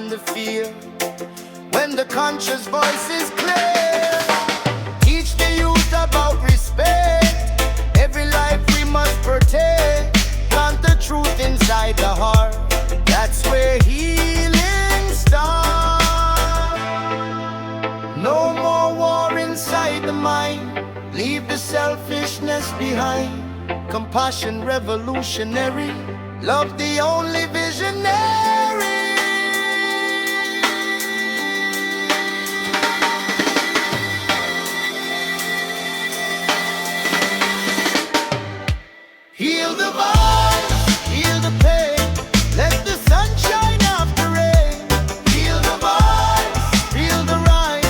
from the fear. When the conscious voice is clear, teach the youth about respect. Every life we must protect. Plant the truth inside the heart. That's where healing starts. No more war inside the mind. Leave the selfishness behind. Compassion revolutionary. Love the only visionary. Heal the voice, heal the pain. Let the sunshine after rain. Heal the voice, feel the rise.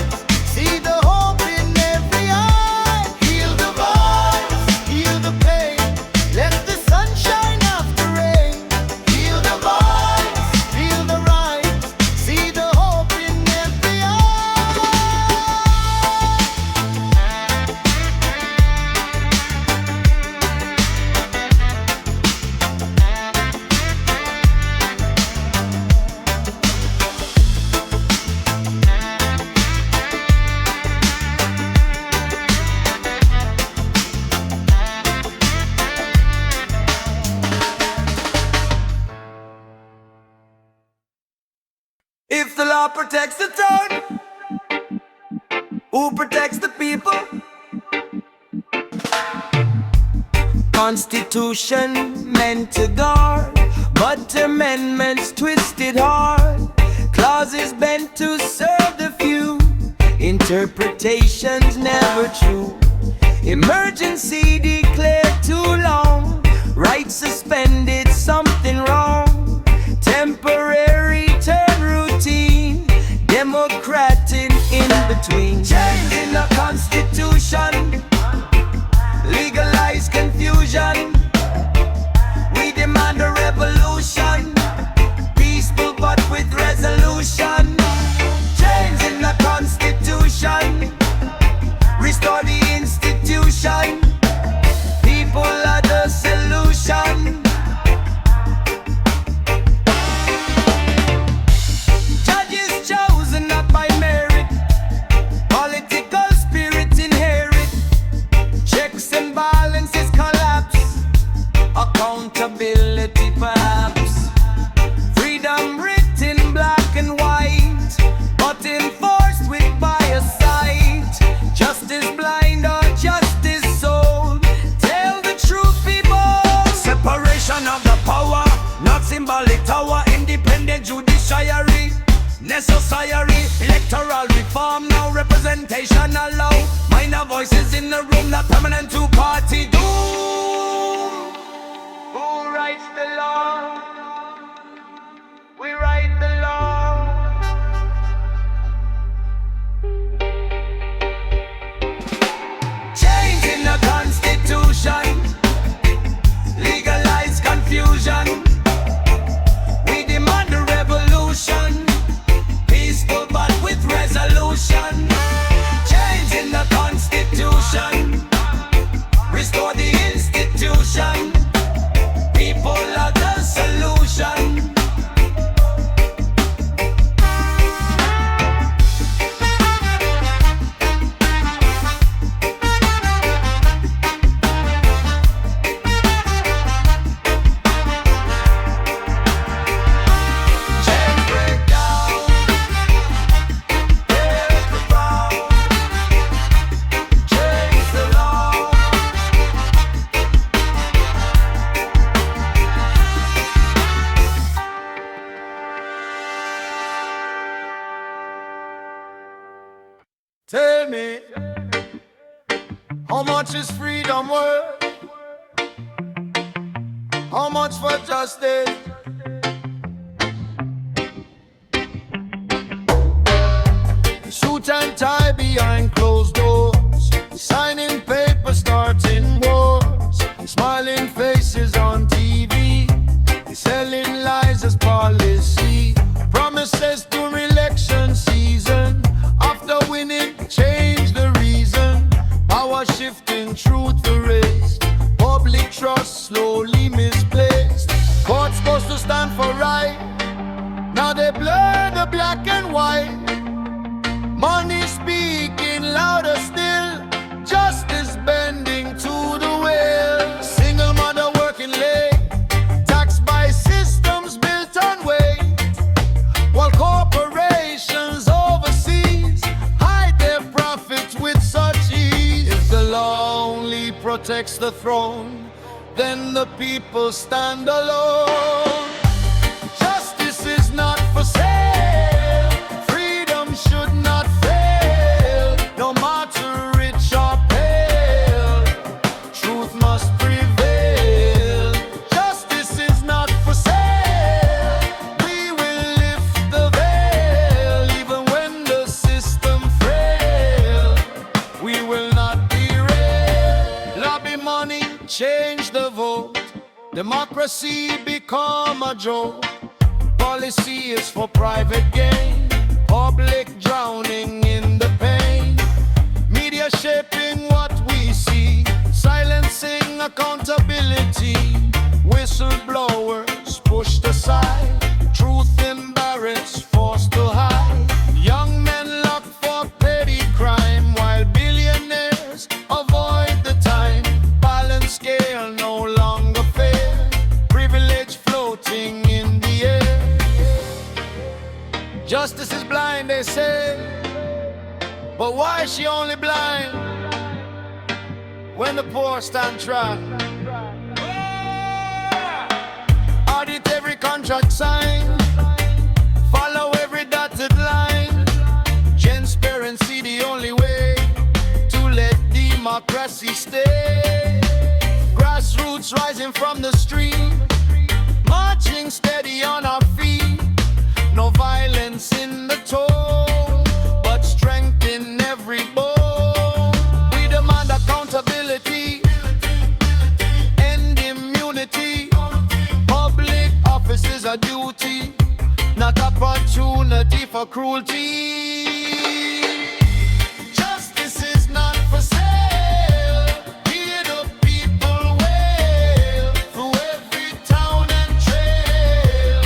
See the hope in every eye. Heal the voice, heal the pain. Let the sunshine after rain. Heal the voice, feel the rise. See the hope in every eye. If the law protects the town, who protects the people? Constitution meant to guard, but amendments twisted hard. Clauses bent to serve the few, interpretations never true. Emergency declared too long, rights suspended, something wrong. Temporary turn routine, democratic in between. Change in the constitution, legalize confusion. We demand a revolution, peaceful but with resolution. Change in the constitution, restore the institution. People are the solution. Judges chosen not by merit, political spirit inherit. Checks and balances collapse, accountability perhaps. Freedom written black and white, but enforced with bias sight. Justice blind or justice sold, tell the truth people. Separation of the power, not symbolic tower. Independent judiciary, necessary. Electoral reform, now representation allow. Minor voices in the room, not permanent two-party doom. Who writes the law? We write the law. Change in the constitution, legalize confusion. We demand a revolution, peaceful but with resolution. Change in the constitution, restore the institution. People are the solution. Chain break down, here's the ground. Change the law. Tell me, how much is freedom worth? How much for justice? Suit and tie behind closed doors, signing papers, starting wars, smiling faces on TV, selling lies as policy, promises during election season. After winning, change the reason. Power shifting, truth erased, public trust slowly misplaced. Courts supposed to stand for right, now they blur the why? Money speaking louder still, justice bending to the will. Single mother working late, taxed by systems built on weight, while corporations overseas hide their profits with such ease. If the law only protects the throne, then the people stand alone. Justice is not for sale, freedom should not fail, no matter rich or pale, truth must prevail. Justice is not for sale, we will lift the veil, even when the system frail, we will not derail. Lobby money, change the vote, democracy become a joke. Policy is for private gain, public drowning in the pain. Media shaping what we see, silencing accountability. Whistleblowers pushed aside, truth embarrassed, forced to hide. Young men locked for petty crime, while billionaires avoid the time. Balance scale no longer fair, privilege floating in the air. Justice is blind, they say, but why is she only blind when the poor stand trial? Audit every contract signed, follow every dotted line. Transparency the only way to let democracy stay. Grassroots rising from the street, marching steady on our feet. No violence in the tone, but strength in every bone. We demand accountability, end immunity. Public office is a duty, not opportunity for cruelty. Justice is not for sale, hear the people wail. Through every town and trail,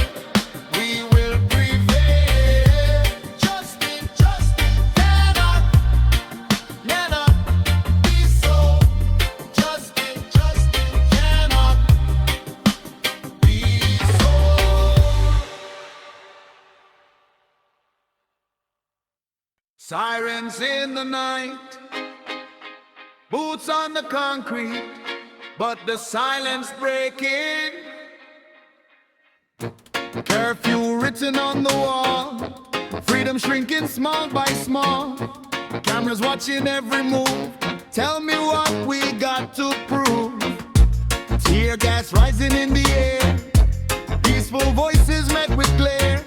we will prevail. Justice cannot be so. Justice cannot be so. Sirens in the night, boots on the concrete, but the silence breaking. Curfew written on the wall, freedom shrinking small by small. Cameras watching every move, tell me what we got to prove. Tear gas rising in the air, peaceful voices met with glare.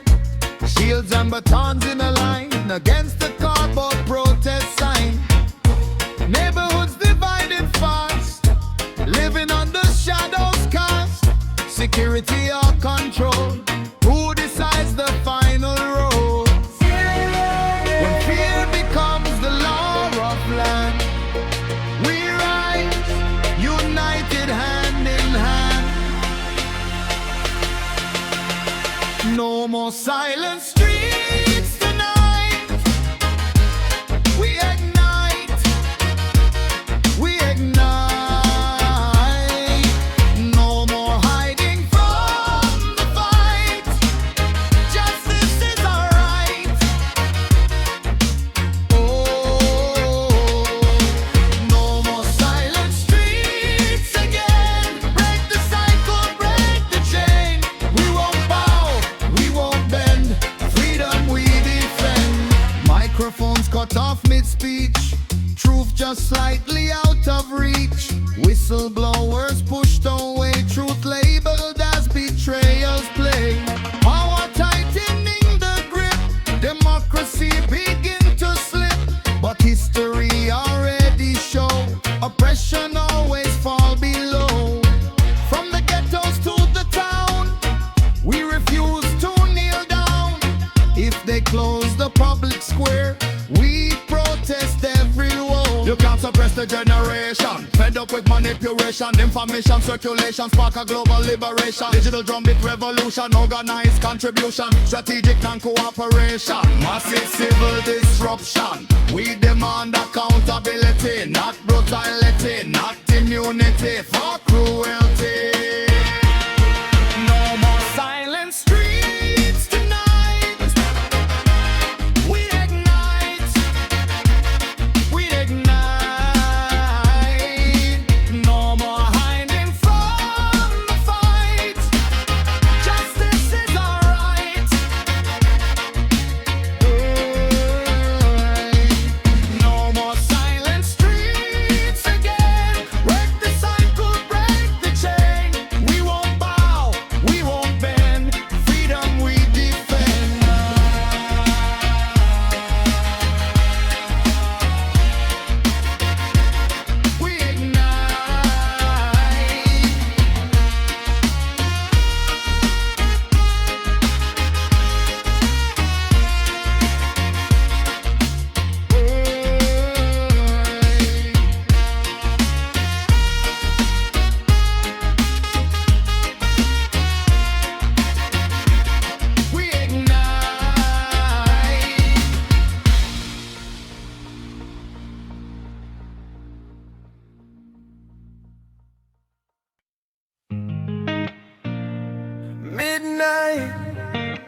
Shields and batons in a line against the cardboard protest sign. Neighborhoods divided fast, living under shadows cast. Security or control, who decides the final role? When fear becomes the law of land, we rise, united hand in hand. No more silent streets tonight. We ignite, we ignite. No more hiding from the fight. Justice is our right. Oh, no more silent streets again. Break the cycle, break the chain. We won't bow, we won't bend. Freedom we defend. Microphones cut off mid-speech, truth just slightly out of reach. Whistleblowers pushed away, truth labeled as betrayals play. Power tightening the grip, democracy begin to slip. But history already show, oppression always fall below. From the ghettos to the town, we refuse to kneel down. If they close the public square, we protest every wall. You can't suppress the generation. Fed up with manipulation, information circulation, spark a global liberation. Digital drumbeat revolution, organized contribution, strategic non-cooperation, massive civil disruption. We demand accountability, not brutality, not immunity for cruelty. No more silent streets tonight. We ignite. We ignite. No more hiding from the fight. Justice is our right. No more silent streets again. Break the cycle, break the chain. We won't bow, we won't bend. Freedom we defend. We ignite. We ignite. Midnight,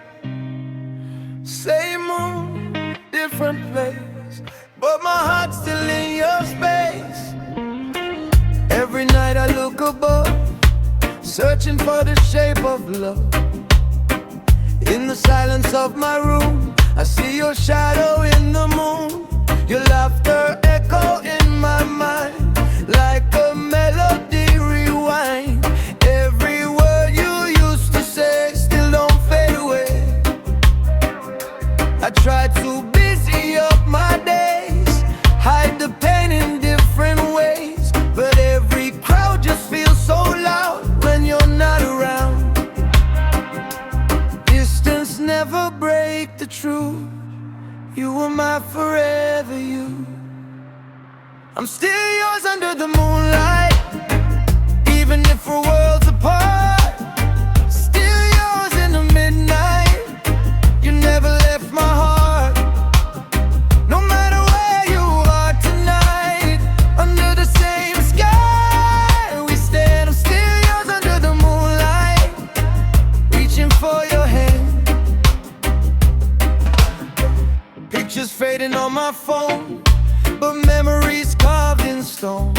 same moon, different place, but my heart's still in your space. Every night I look above, searching for the shape of love. In the silence of my room, I see your shadow in the moon. Your laughter echo in my mind, like a melody rewind. Every word you used to say still don't fade away. I try to busy up my days, hide the pain in different ways, but every crowd just feels so loud when you're not around. Distance never break the truth. You were my forever you. I'm still yours under the moonlight, even if we're worlds apart. Still yours in the midnight. You never left my heart. No matter where you are tonight, under the same sky we stand. I'm still yours under the moonlight, reaching for your hand. Pictures fading on my phone, but memories carved in stone.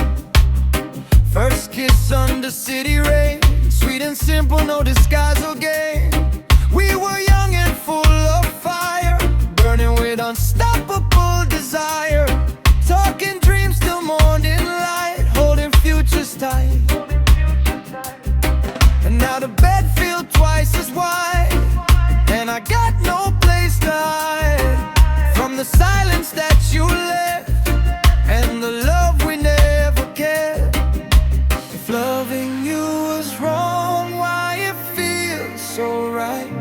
First kiss under city rain, sweet and simple, no disguise or game. We were young and full of fire, burning with unstoppable desire. Talking dreams till morning light, holding futures tight. And now the bed feels twice as wide, and I got no place to hide from the silence that you left and the love we never cared. If loving you was wrong, why it feels so right?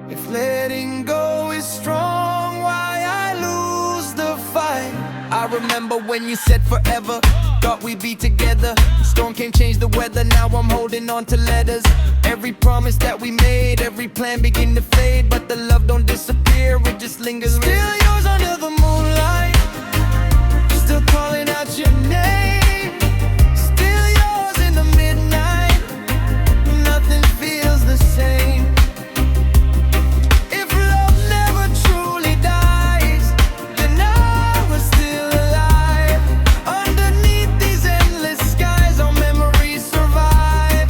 If letting go is strong, why I lose the fight? I remember when you said forever, thought we'd be together. Storm came, changed the weather, now I'm holding on to letters. Every promise that we made, every plan begin to fade, but the love don't disappear, it just lingers. Still yours under the moonlight, still calling out your name. Still yours in the midnight, nothing feels the same. If love never truly dies, then I was still alive. Underneath these endless skies, our memories survive.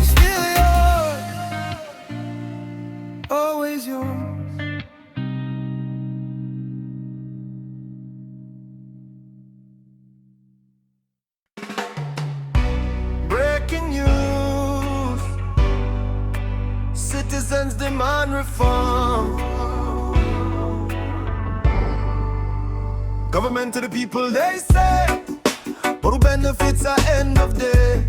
Still yours, always yours. Breaking news, citizens demand reform. Government to the people, they say, but who benefits at end of day?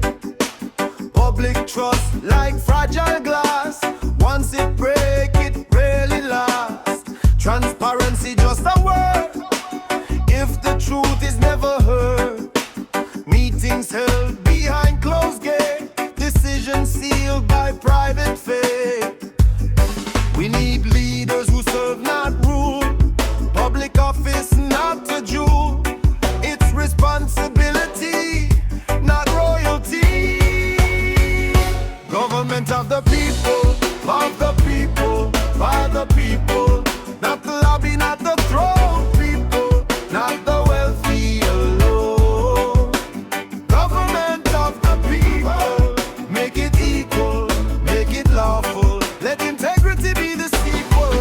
Public trust like fragile glass, once it break, it really lasts. Transparency just a word, if truth is never heard. Meetings held behind closed gates, decisions sealed by private faith. We need leaders who serve, not rule. Public office, not a jewel. It's responsibility, not royalty. Government of the people, by the people. Not the lobby, not the throne people, not the wealthy alone. Government of the people, make it equal, make it lawful. Let integrity be the sequel.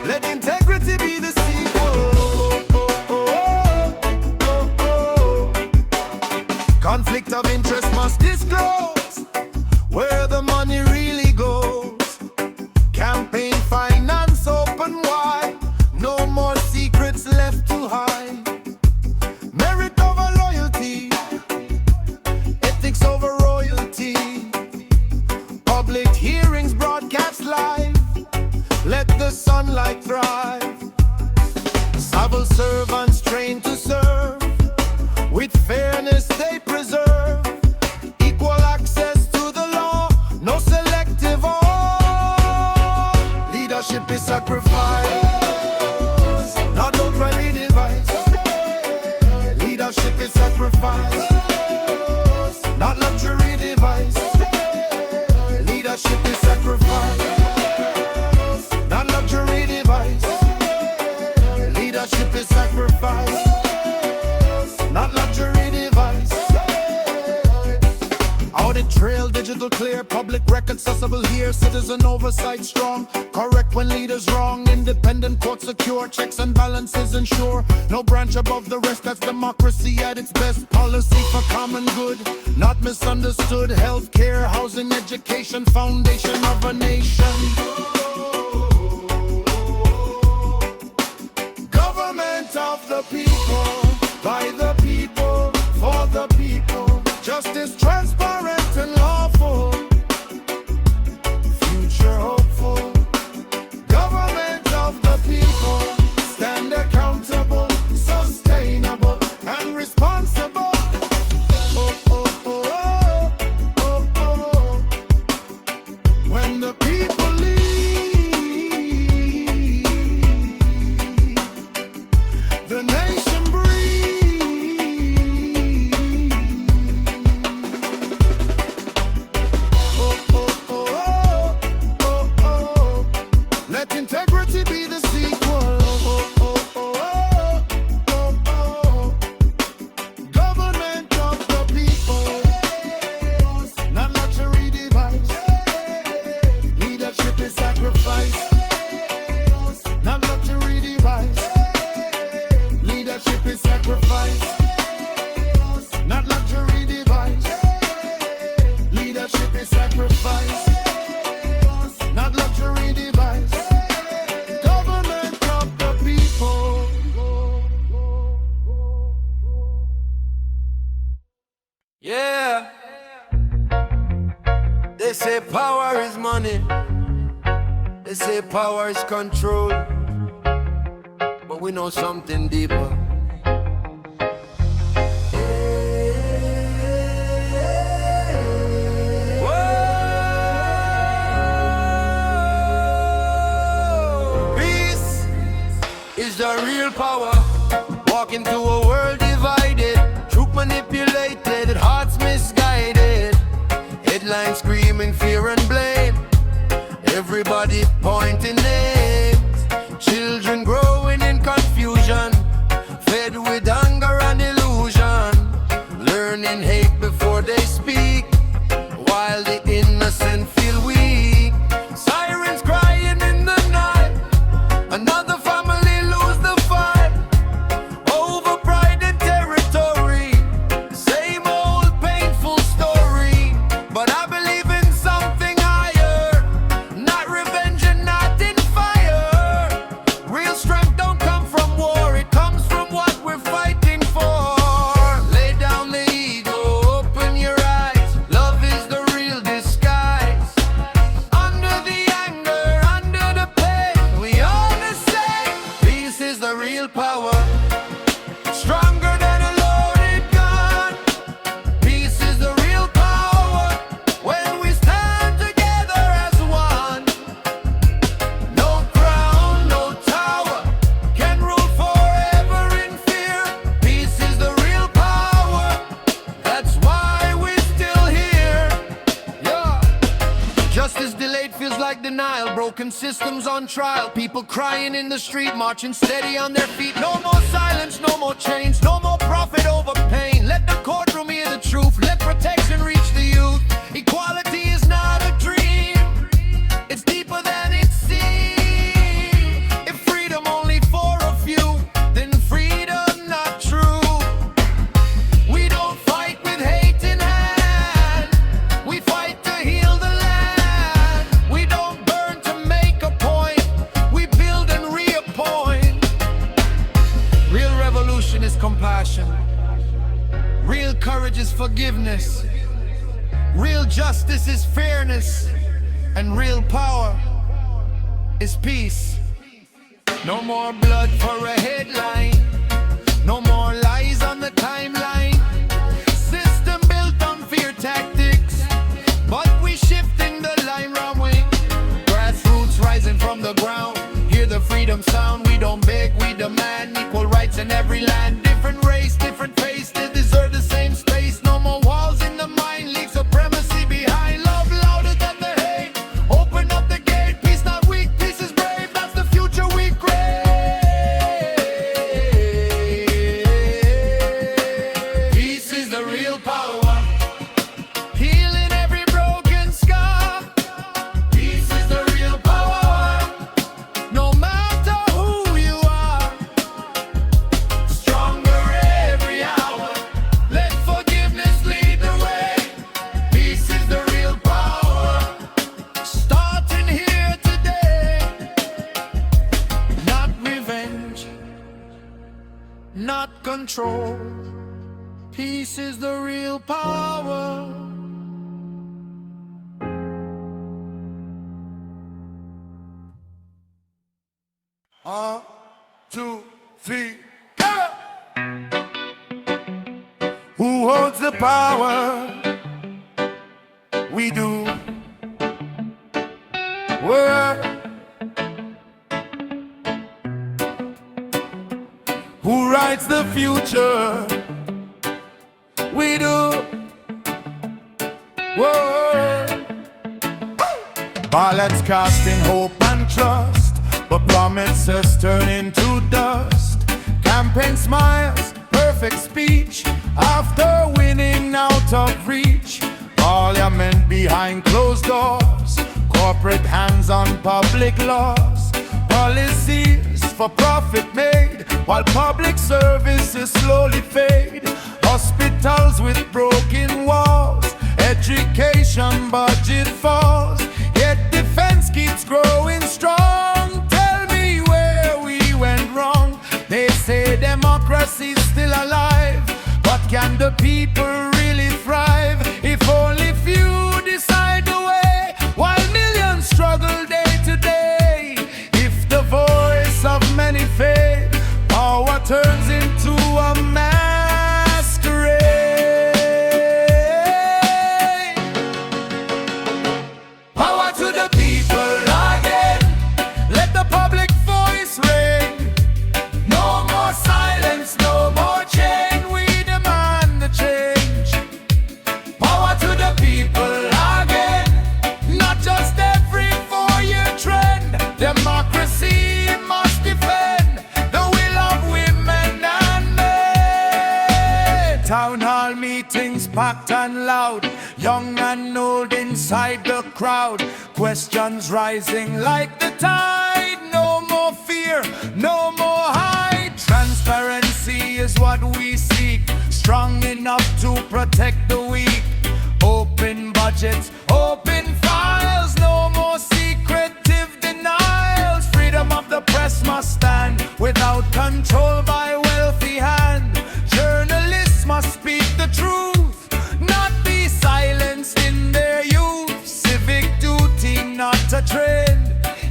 Let integrity be the sequel. Conflict of interest must disclose where the money really goes. Campaign finance open wide, no more secrets left to hide. Merit over loyalty, ethics over royalty. Public hearings broadcast live, let the sunlight thrive. Civil servants trained to serve, with fairness they preserve. Equal access to the law, no selective or leadership is sacrifice, not outrightly device. Leadership is sacrifice, not luxury device. Leadership is sacrifice, not luxury device. Leadership is sacrifice, not luxury device. Audit trail, digital clear, public record accessible here. Citizen oversight strong, correct when leaders wrong. Independent court secure, checks and balances ensure. No branch above the rest, that's democracy at its best. Policy for common good, not misunderstood. Healthcare, housing, education, foundation of a nation. Government of the people, by the people, for the people. Justice transparent and lawful, future hopeful. Government of the people, stand accountable, sustainable and responsible. When the people lead, the nation let integrity be the sequel. Government of the people, not luxury device. Leadership is sacrifice, not luxury device. Leadership is sacrifice, not luxury device. Leadership is sacrifice, not luxury device. Government of the people. Yeah. They say power is money. They say power is control. But we know something deeper. Is the real power. Walking through a world divided, truth manipulated, hearts misguided. Headlines screaming fear and blame, everybody pointing names. Children growing in confusion, fed with anger and illusion. Learning hate before they speak, while the innocent feel weak. Sirens crying in the night, another family lose the fight over pride and territory. Same old painful story, but I believe in something higher. like denial, broken systems on trial, people crying in the street, marching steady on their feet. No more silence, no more change, no more profit over pain. Let the courtroom hear the truth, let protection reach the youth. Equality is not a dream, it's deeper than it seems. If freedom only for a few, then freedom not true. We don't fight with hate in hand, we fight to heal the land. We don't burn to make a point, we build and reappoint. Real revolution is compassion, real courage is forgiveness, real justice is fairness, and real power is peace. No more blood for a headline, no more lies on the timeline. System built on fear tactics, but we shifting the line wrong way. Grassroots rising from the ground, hear the freedom sound. We don't beg, we demand equal rights in every land. Different race, different face, they deserve the same space. No more walls in the mind, leave supremacy behind. Love louder than the hate, open up the gate. Peace not weak, peace is brave, that's the future we crave. Peace is the real power, healing every broken scar. Peace is the real power, no matter who you are. Stronger every hour, let forgiveness lead the way. Peace is the real power, starting here today. Not revenge, not control. Peace is the real power. 1, 2, 3, go! Who holds the power? We do. Word. Who writes the future? We do. Word. Ballots casting hope and trust, but promises turn into dust. Campaign smiles, perfect speech, after winning out of reach. Parliament behind closed doors, corporate hands on public laws. Policies for profit made, while public services slowly fade. Hospitals with broken walls, education budget falls, yet defense keeps growing strong. Tell me where we went wrong. They say democracy's still alive, but can the people really thrive if only few decide the way, while millions struggle day to day? If the voice of many fade, power turns into a masquerade. Power to the people again, let the public voice reign. No more silence, no more chain, we demand the change. Power to the people again, not just every 4-year trend. Democracy must defend the will of women and men. Town hall meetings packed and loud, young and old inside the crowd. Questions rising like the tide. No more fear, no more hide. Transparency is what we seek, strong enough to protect the weak. Open budgets, open files, no more secretive denials. Freedom of the press must stand without control by wealthy hand. Journalists must speak the truth, not be silenced in their youth. Civic duty, not a trend,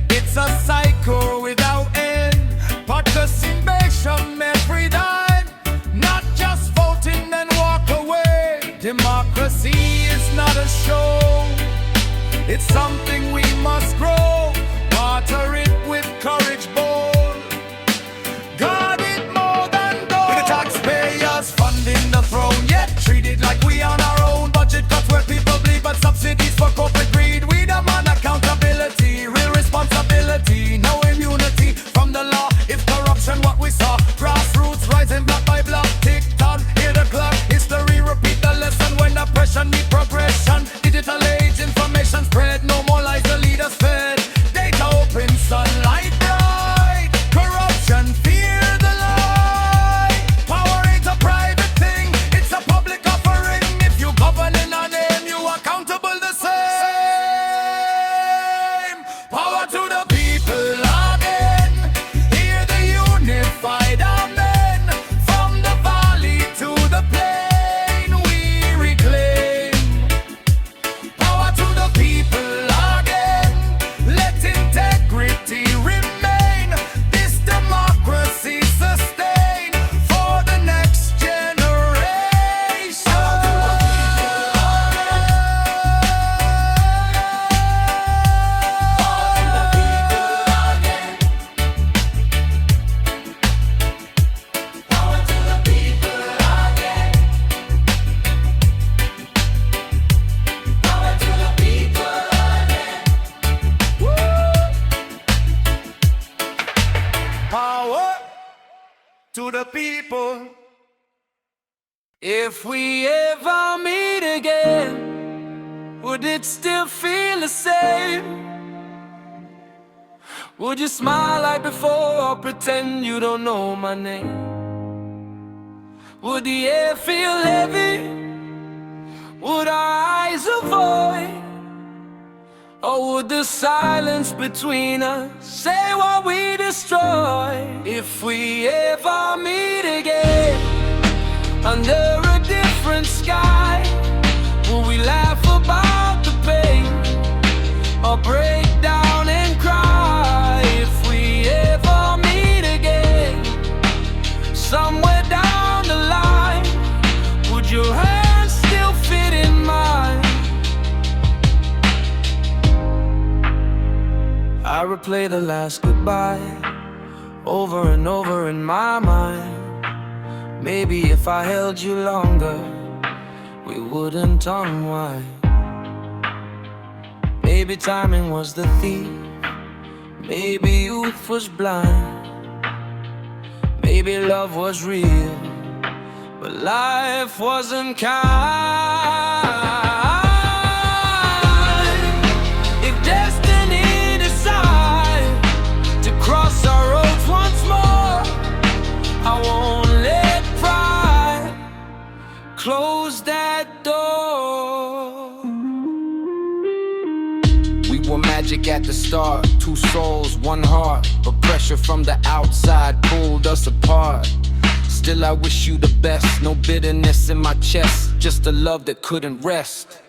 it's a cycle without end. Participation every dime, not just voting and walk away. Democracy is not a show, it's something we must grow. Water it with courage bold, guard it more than gold. With the taxpayers funding the throne, yet treated like we on our own. Budget cuts where people bleed, but subsidies for corporate greed. We demand accountability to the people. If we ever meet again, would it still feel the same? Would you smile like before or pretend you don't know my name? Would the air feel heavy? Would our eyes avoid? Or would the silence between us say what we destroyed? If we ever meet again under a different sky, will we laugh about the pain or break down and cry? If we ever meet again somewhere down the line, would your hands still fit in mine? I replay the last goodbye over and over in my mind. Maybe if I held you longer, we wouldn't unwind. Maybe timing was the thief, maybe youth was blind, maybe love was real, but life wasn't kind. If destiny decide to cross our roads once more, I won't let pride close that door. We were magic at the start, two souls, one heart, but pressure from the outside pulled us apart. Still I wish you the best, no bitterness in my chest, just a love that couldn't rest.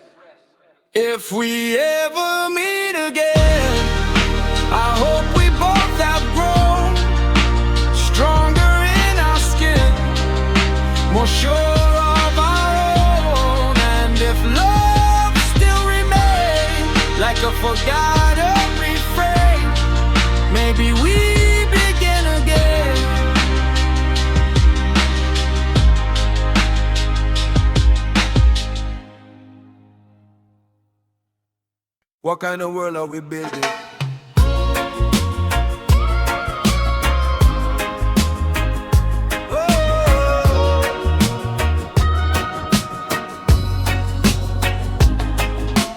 If we ever meet again, I hope we both have grown stronger in our skin, more sure of our own. And if love still remains like a forgotten refrain, maybe we begin again. What kind of world are we building?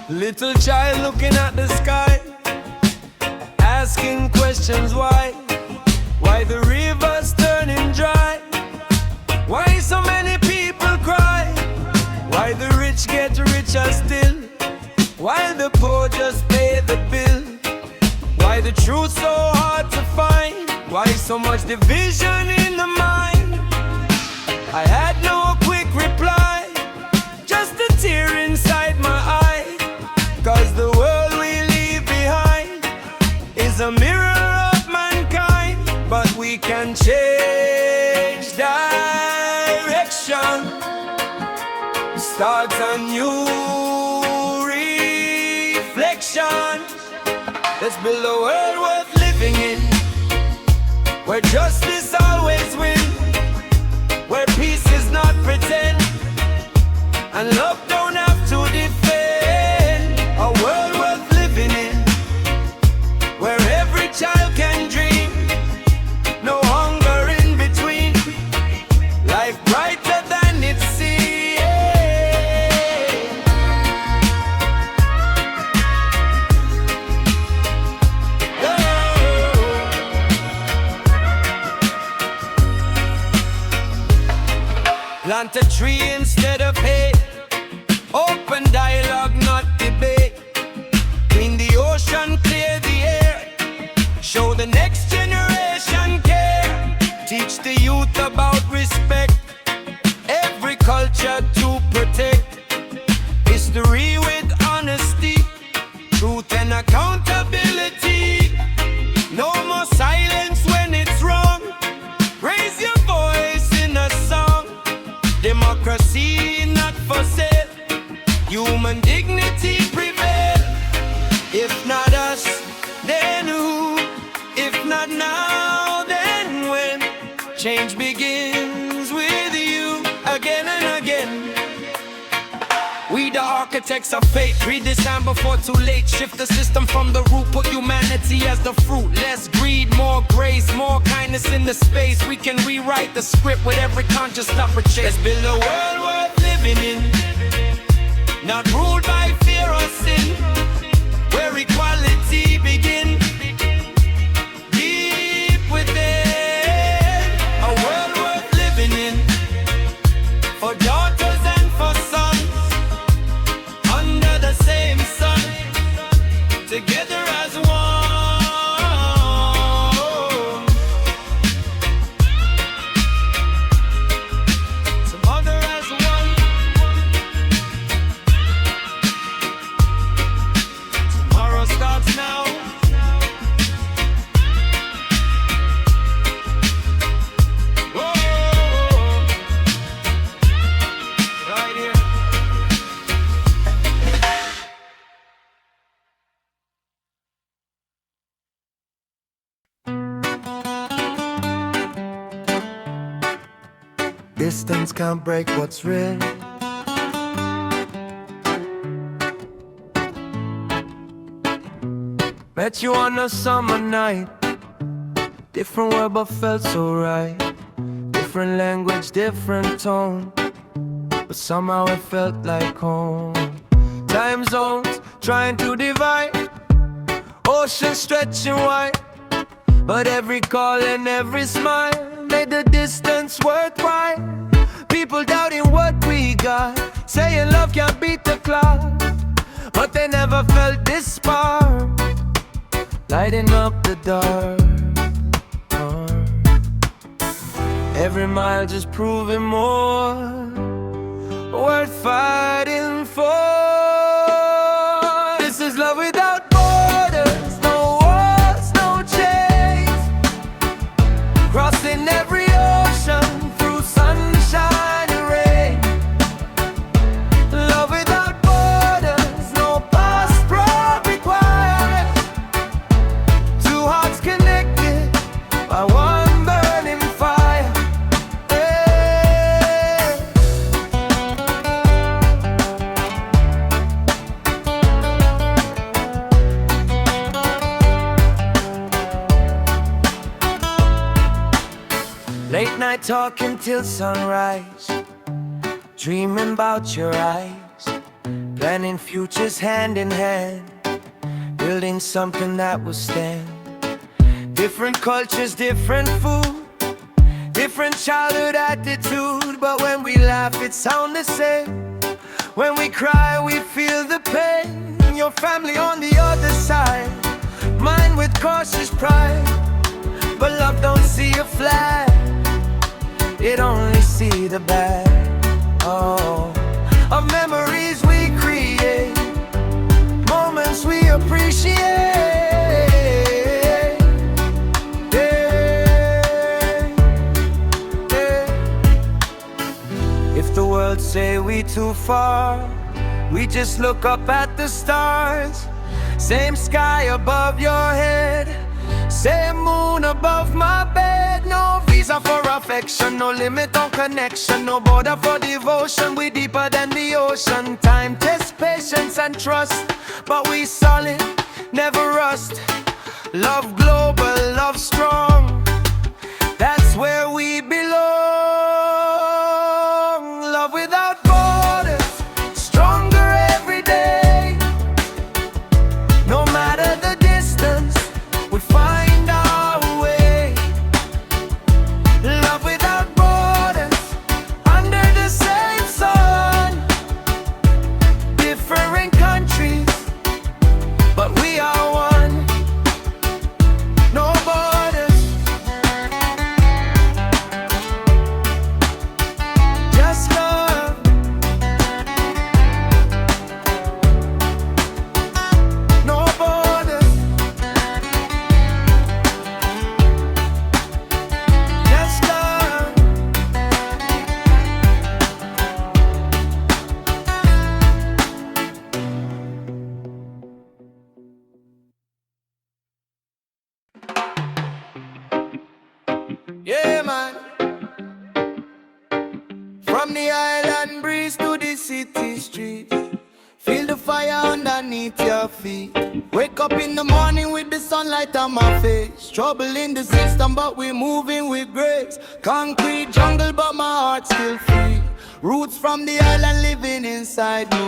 Little child looking at the sky, asking questions why the river's turning dry, why so many people cry, why the rich get richer still, while the poor just pay the bill, why the truth so hard to find, why so much division in the mind. I had no quick reply, just a tear inside my eye, 'cause the world we leave behind is a mirror of mankind. But we can change direction, start a new reflection. Let's build a world worth living in, where justice always wins, where peace is not pretend, and love don't have to defend. A world worth living in, where every child can dream, no hunger in between, life brighter than it seems. Plant a tree instead of hate, open dialogue, not debate. Clean the ocean, clear the air, show the next generation care. Teach the youth about respect, every culture to protect. History with honesty, truth and accountability. No more silence when it's wrong, raise your voice in a song. Democracy not for sale, human dignity prevail. If not us, then who? If not architects of fate. Redesign before too late. Shift the system from the root. Put humanity as the fruit. Less greed, more grace, more kindness in the space. We can rewrite the script with every conscious thought for chase. Let's build a world worth living in, not ruled by fear or sin, where equality begins. Deep within, a world worth living in, for daughters and for sons, under the same sun, together as one. Together as one. Tomorrow starts now. Whoa, right here. Distance can't break what's real. Met you on a summer night, different word but felt so right. Different language, different tone, but somehow it felt like home. Time zones trying to divide, ocean stretching wide, but every call and every smile made the distance worthwhile. People doubting what we got, saying love can't beat the clock, but they never felt this spark, lighting up the dark. Every mile just proving more worth fighting for. This is love without borders, no walls, no chains, crossing every ocean through sunshine and rain. Love without borders, no passport required, two hearts connected by one burning fire. Hey. Late night talking till sunrise, dreaming about your eyes, planning futures hand in hand, building something that will stand. Different cultures, different food, different childhood attitude, but when we laugh it sounds the same. When we cry we feel the pain. Your family on the other side, mine with cautious pride, but love don't see a flag, it only see the bad. Oh, of memories we create, moments we appreciate. Yeah, yeah. If the world say we too far, we just look up at the stars. Same sky above your head, same moon above my bed. No visa for affection, no limit on connection, no border for devotion. We deeper than the ocean. Time tests patience and trust, but we solid, never rust. Love global, love strong, that's where we belong. Love without borders, stronger every day. No matter the distance, we find our way. Love without borders, under the same sun. Different countries, but we are one. No borders, just love. No borders, just love. Yeah, man. From the island breeze to the city streets, feel fire underneath your feet. Wake up in the morning with the sunlight on my face. Trouble in the system, but we're moving with grace. Concrete jungle, but my heart's still free. Roots from the island living inside me.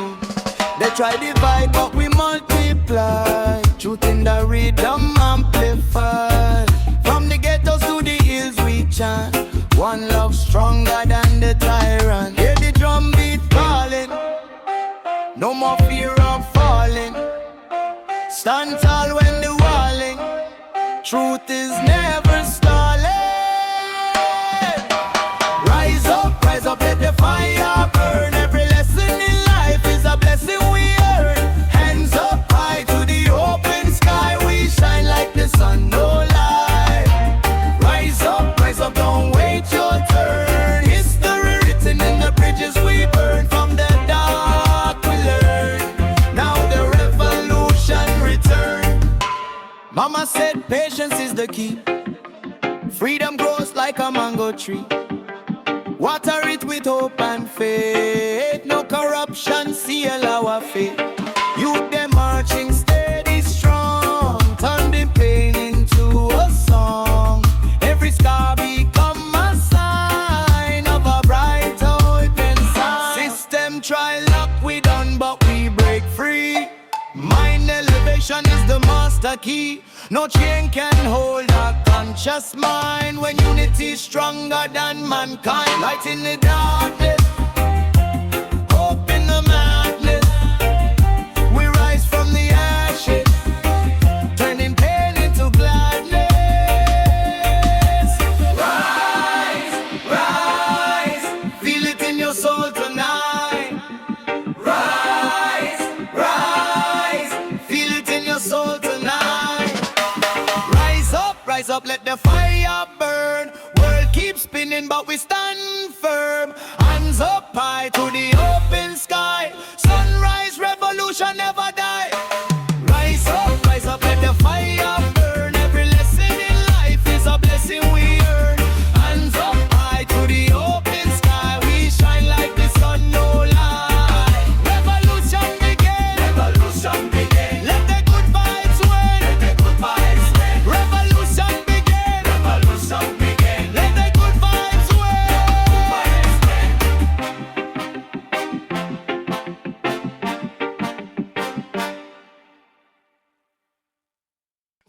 They try divide, but we multiply. Truth in the rhythm amplified. From the ghettos to the hills we chant. One love stronger than the tyrant. Hear the drum beat calling. No more fear of falling. Stand tall when the walling. Truth is never stalling. Rise up, let the fire burn. Every lesson in life is a blessing we earn. Hands up high to the open sky. We shine like the sun, no lie. Rise up, don't wait your turn. History written in the bridges we burn. From the dark we learn. Now the revolution return. Mama said patience is the key. Freedom grows like a mango tree. Water it with hope and faith. No corruption, seal our faith. Youth them marching steady strong. Turn the pain into a song. Every scar become a sign of a bright open sign. System try lock we done, but we break free. Mind elevation is the master key. No chain can hold a conscious mind. When unity is stronger than mankind. Light in the darkness, hope in the madness. We rise from the ashes, turning pain into gladness. Rise, rise, feel it in your soul tonight. Rise, rise, feel it in your soul tonight. Rise up, let the fire burn. World keeps spinning, but we stand firm. Hands up high to the open sky. Sunrise, revolution never die. Rise up, let the fire burn. Every lesson in life is a blessing we earn. Hands up high to the open sky. We shine like the sun, no lie. Revolution begin. Revolution begin. Let the good vibes win. Let the good vibes win. Revolution begin. Revolution begin. Let the good vibes win.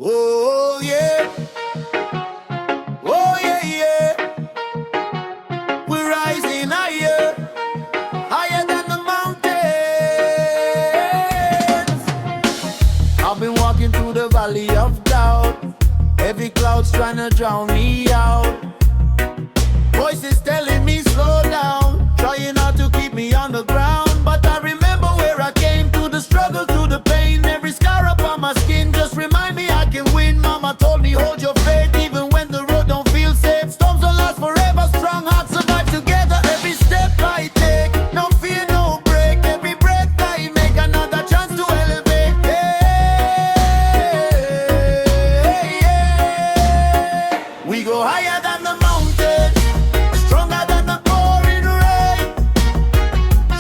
Oh yeah. Oh yeah, yeah. We're rising higher. Higher than the mountains. I've been walking through the valley of doubt. Heavy clouds trying to drown me out. Voices telling me slow down, trying not to keep me on the ground. But I remember where I came, through the struggle, through the pain. Every scar up on my skin just remind me I can win. Mama told me hold your faith even when the road don't feel safe. Storms don't last forever, strong hearts survive together. Every step I take, no fear, no break. Every breath I make, another chance to elevate. We go higher than the mountains, stronger than the pouring rain.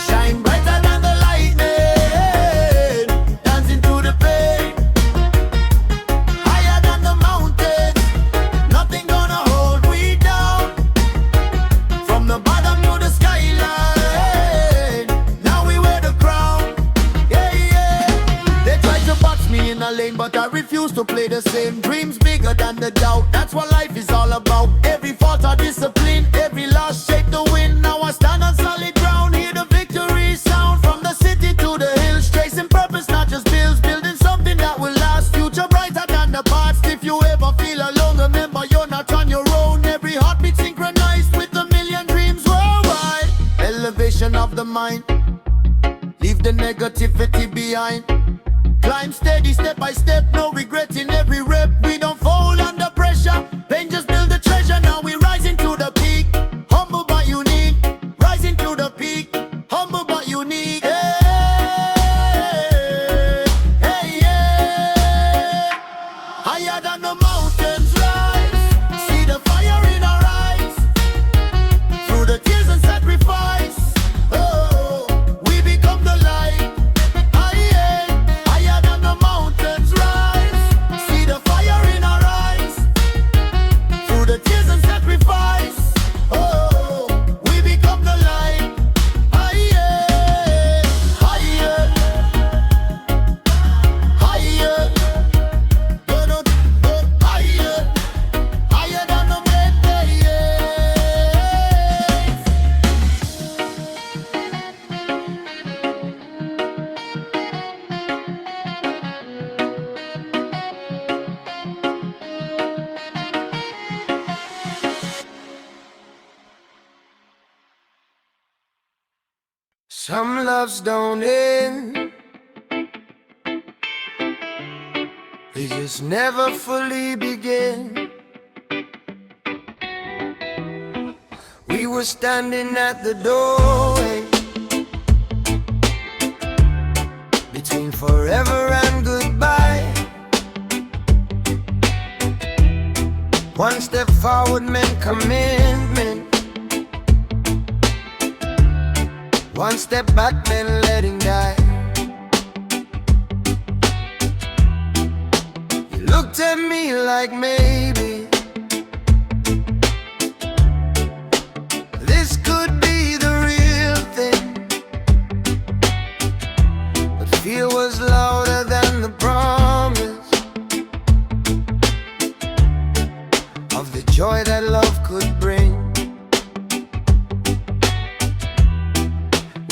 Shine brighter than the lightning, dancing through the pain. Higher than the mountains, nothing gonna hold we down. From the bottom to the skyline, now we wear the crown. Yeah, yeah. They try to box me in a lane, but I refuse to play the same. Dreams bigger than the doubt, that's what life is all about. Every fault or discipline, every loss shake the wind. Now I stand on solid ground, hear the victory sound. From the city to the hills, tracing purpose, not just bills. Building something that will last, future brighter than the past. If you ever feel alone, remember you're not on your own. Every heartbeat synchronized with a million dreams worldwide. Elevation of the mind, leave the negativity behind. Climb steady, step by step, no regret in every rep. We don't fall under pressure, pain just build the treasure. Now we rising to the peak, humble but unique. Rising to the peak, humble but unique. Hey, hey, yeah. Higher than the mountains rise, see the fire in our eyes. Through the tears and sacrifice, oh, we become the light. Aye, Some loves don't end, they just never fully begin. We were standing at the doorway between forever and goodbye. One step forward meant commitment, one step back meant letting die. You looked at me like maybe this could be the real thing, but fear was louder than the promise of the joy that love could bring.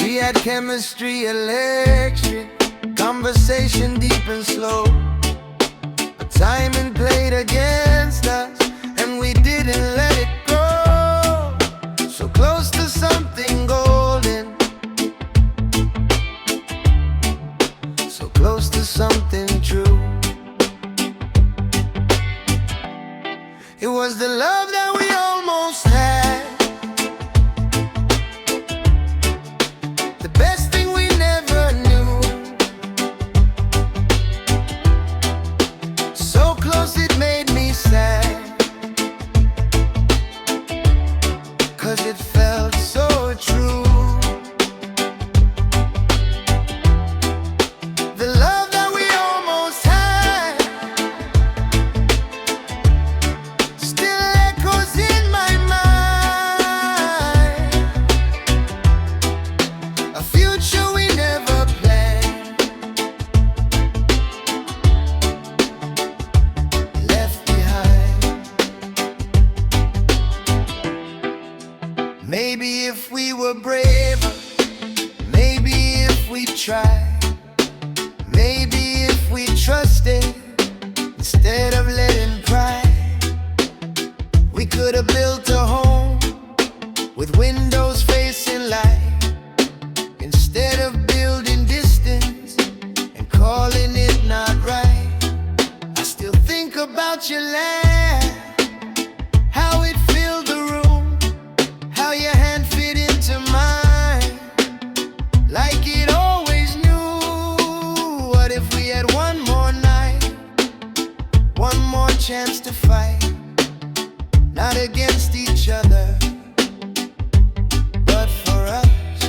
We had chemistry, electric, conversation deep and slow, but timing played against us and we didn't let it go. So close to something golden, so close to something true. It was the love that we almost had, the best thing we never knew. So close it made me sad, 'cause it felt so true. The love that we almost had still echoes in my mind. A future we never planned, left behind. Maybe if we were braver, maybe if we tried, maybe if we trusted instead of letting pride, we could have built a home with windows facing light, instead of building distance and calling it not right. I still think about your laugh, how it filled the room, how your hand fit into mine, like it always knew. What if we had one more night, one more chance to fight, not against each other, but for us?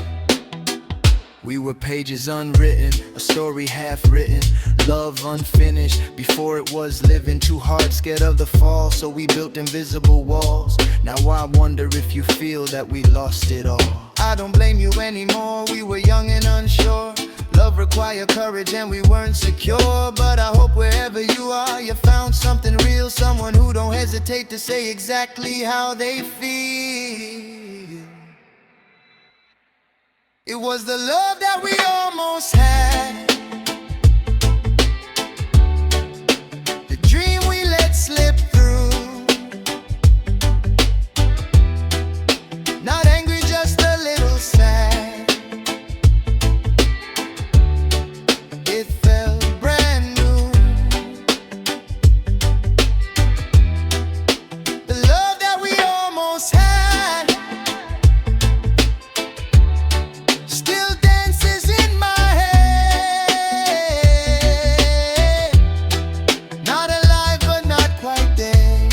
We were pages unwritten, a story half written, love unfinished before it was living. Too hard, scared of the fall, so we built invisible walls. Now I wonder if you feel that we lost it all. I don't blame you anymore, we were young and unsure. Love required courage and we weren't secure, but I hope wherever you are, you found something real, someone who don't hesitate to say exactly how they feel. It was the love that we almost had, the dream we let slip through. Not angry, just a little sad. It felt brand new. The love that we almost had still dances in my head. Not alive, but not quite dead.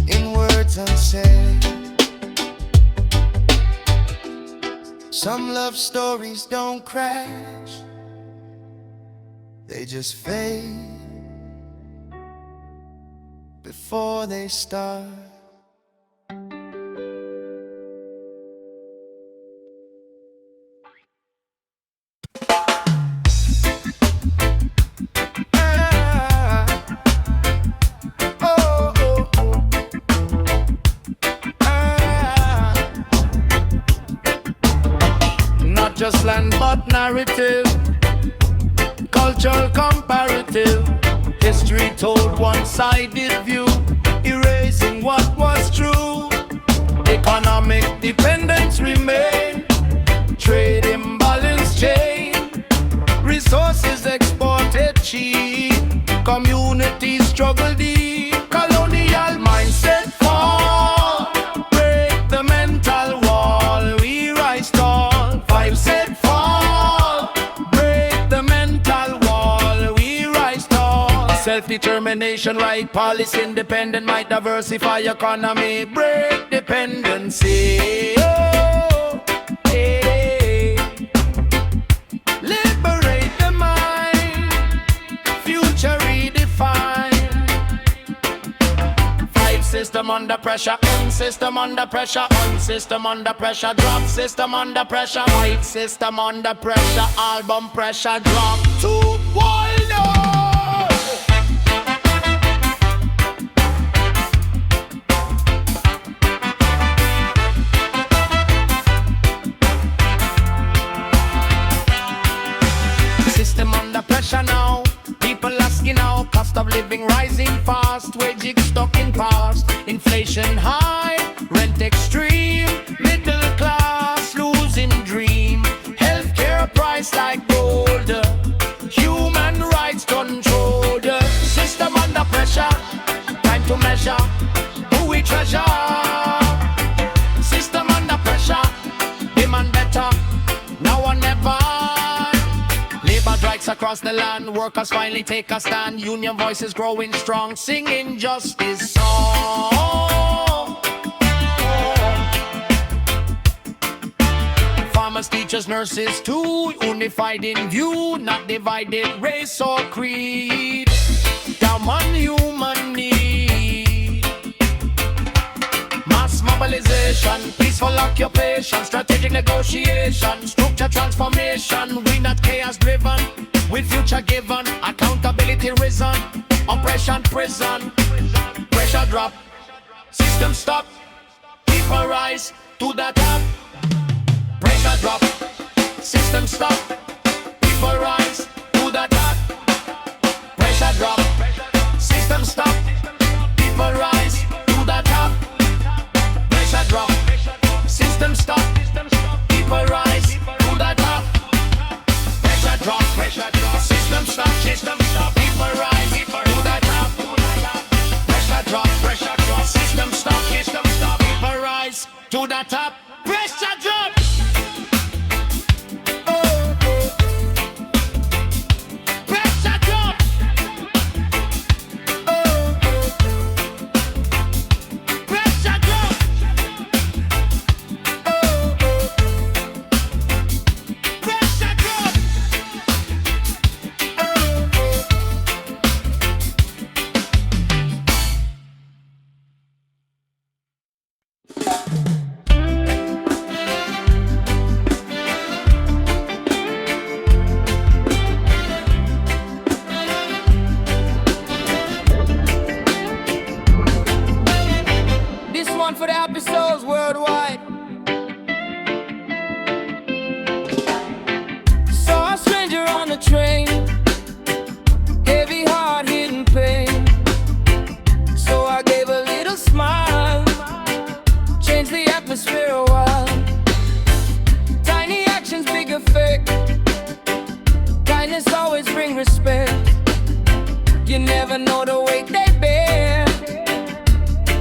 In words unsaid, some love stories don't crash, they just fade before they start. Not just land but narrative, cultural comparative, history told one-sided view, erasing what was true. economic dependence remain. Trade imbalance chain, resources exported cheap, communities struggle deep. Colonial mindset fall, break the mental wall, we rise tall. Five said fall, break the mental wall, we rise tall. Self-determination, right policy, independent might diversify economy, break dependency. Oh, hey. Liberate the mind, future redefined. Five system under pressure, system under pressure, system under pressure, drop system under pressure, white system under pressure, album pressure drop to Waldo. System under pressure now, people asking now, cost of living rising fast, wages stuck in past, inflation high, rent extreme, middle class losing dream, healthcare price like gold, human rights controlled, system under pressure, time to measure who we treasure. System under pressure, demand better, now or never. Labor strikes across the land, workers finally take a stand. Union voices growing strong, singing justice song. Farmers, teachers, nurses too, unified in view, not divided race or creed. Down on human need. Mass mobilization, peaceful occupation, strategic negotiation, structure transformation. We not chaos driven, with future given, accountability risen, oppression prison, pressure drop, system stop, people rise to the top. Pressure drop, system stop, people rise to the top. Pressure drop, system stop, people rise to the top. Pressure drop, system stop, people rise to the top. Pressure drop, system stop, people rise to the top. Pressure drop, system stop, people rise to the top. Pressure drop. For the happy souls worldwide. Saw a stranger on the train, heavy heart, hidden pain. So I gave a little smile, changed the atmosphere a while. Tiny actions, big effect. Kindness always bring respect. You never know the weight they bear.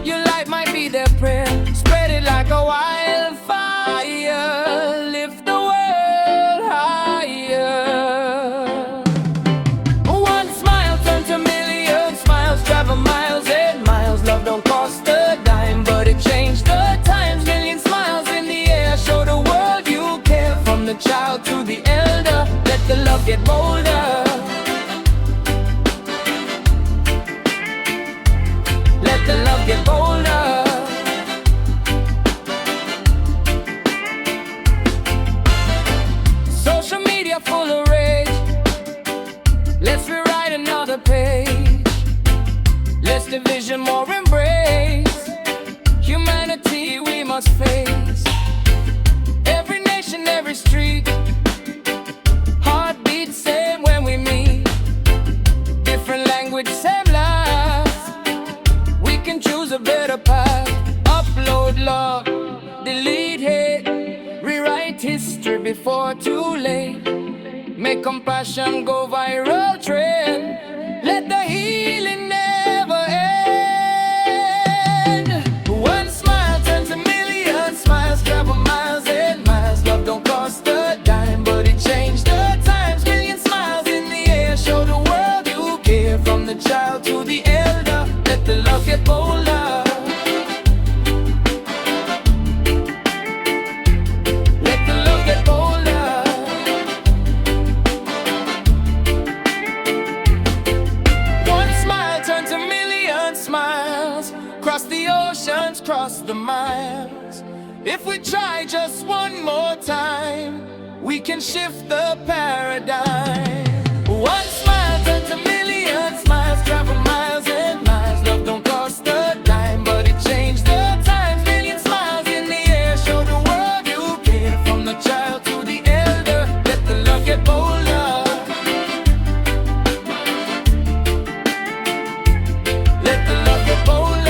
Your life might be their prayer. Spread it like a wildfire. Lift the world higher. One smile turns to a million smiles. Travel miles and miles. Love don't cost a dime, but it changed the times. Million smiles in the air. Show the world you care. From the child to the elder, let the love get bolder. Let the love get bolder. Social media full of rage. Let's rewrite another page. Less division, more embrace. Humanity we must face. Every nation, every street. Heartbeat same when we meet. Different language, same life. We can choose a better path. Upload love, history before too late. Make compassion go viral trend. Let the healing never end. One smile turns a million smiles, travel miles and miles. Love don't cost a dime, but it changed the times. Million smiles in the air, show the world you care. From the child to the elder, let the love get bolder. Let the love get bolder. One smile turns a million smiles. Cross the oceans, cross the miles. If we try just one more time, we can shift the paradigm. One smile turns a million smiles, travel miles and miles. Love don't cost a dime, but it changed the times. Million smiles in the air, show the world you care. From the child to the elder, let the love get bolder. Let the love get bolder.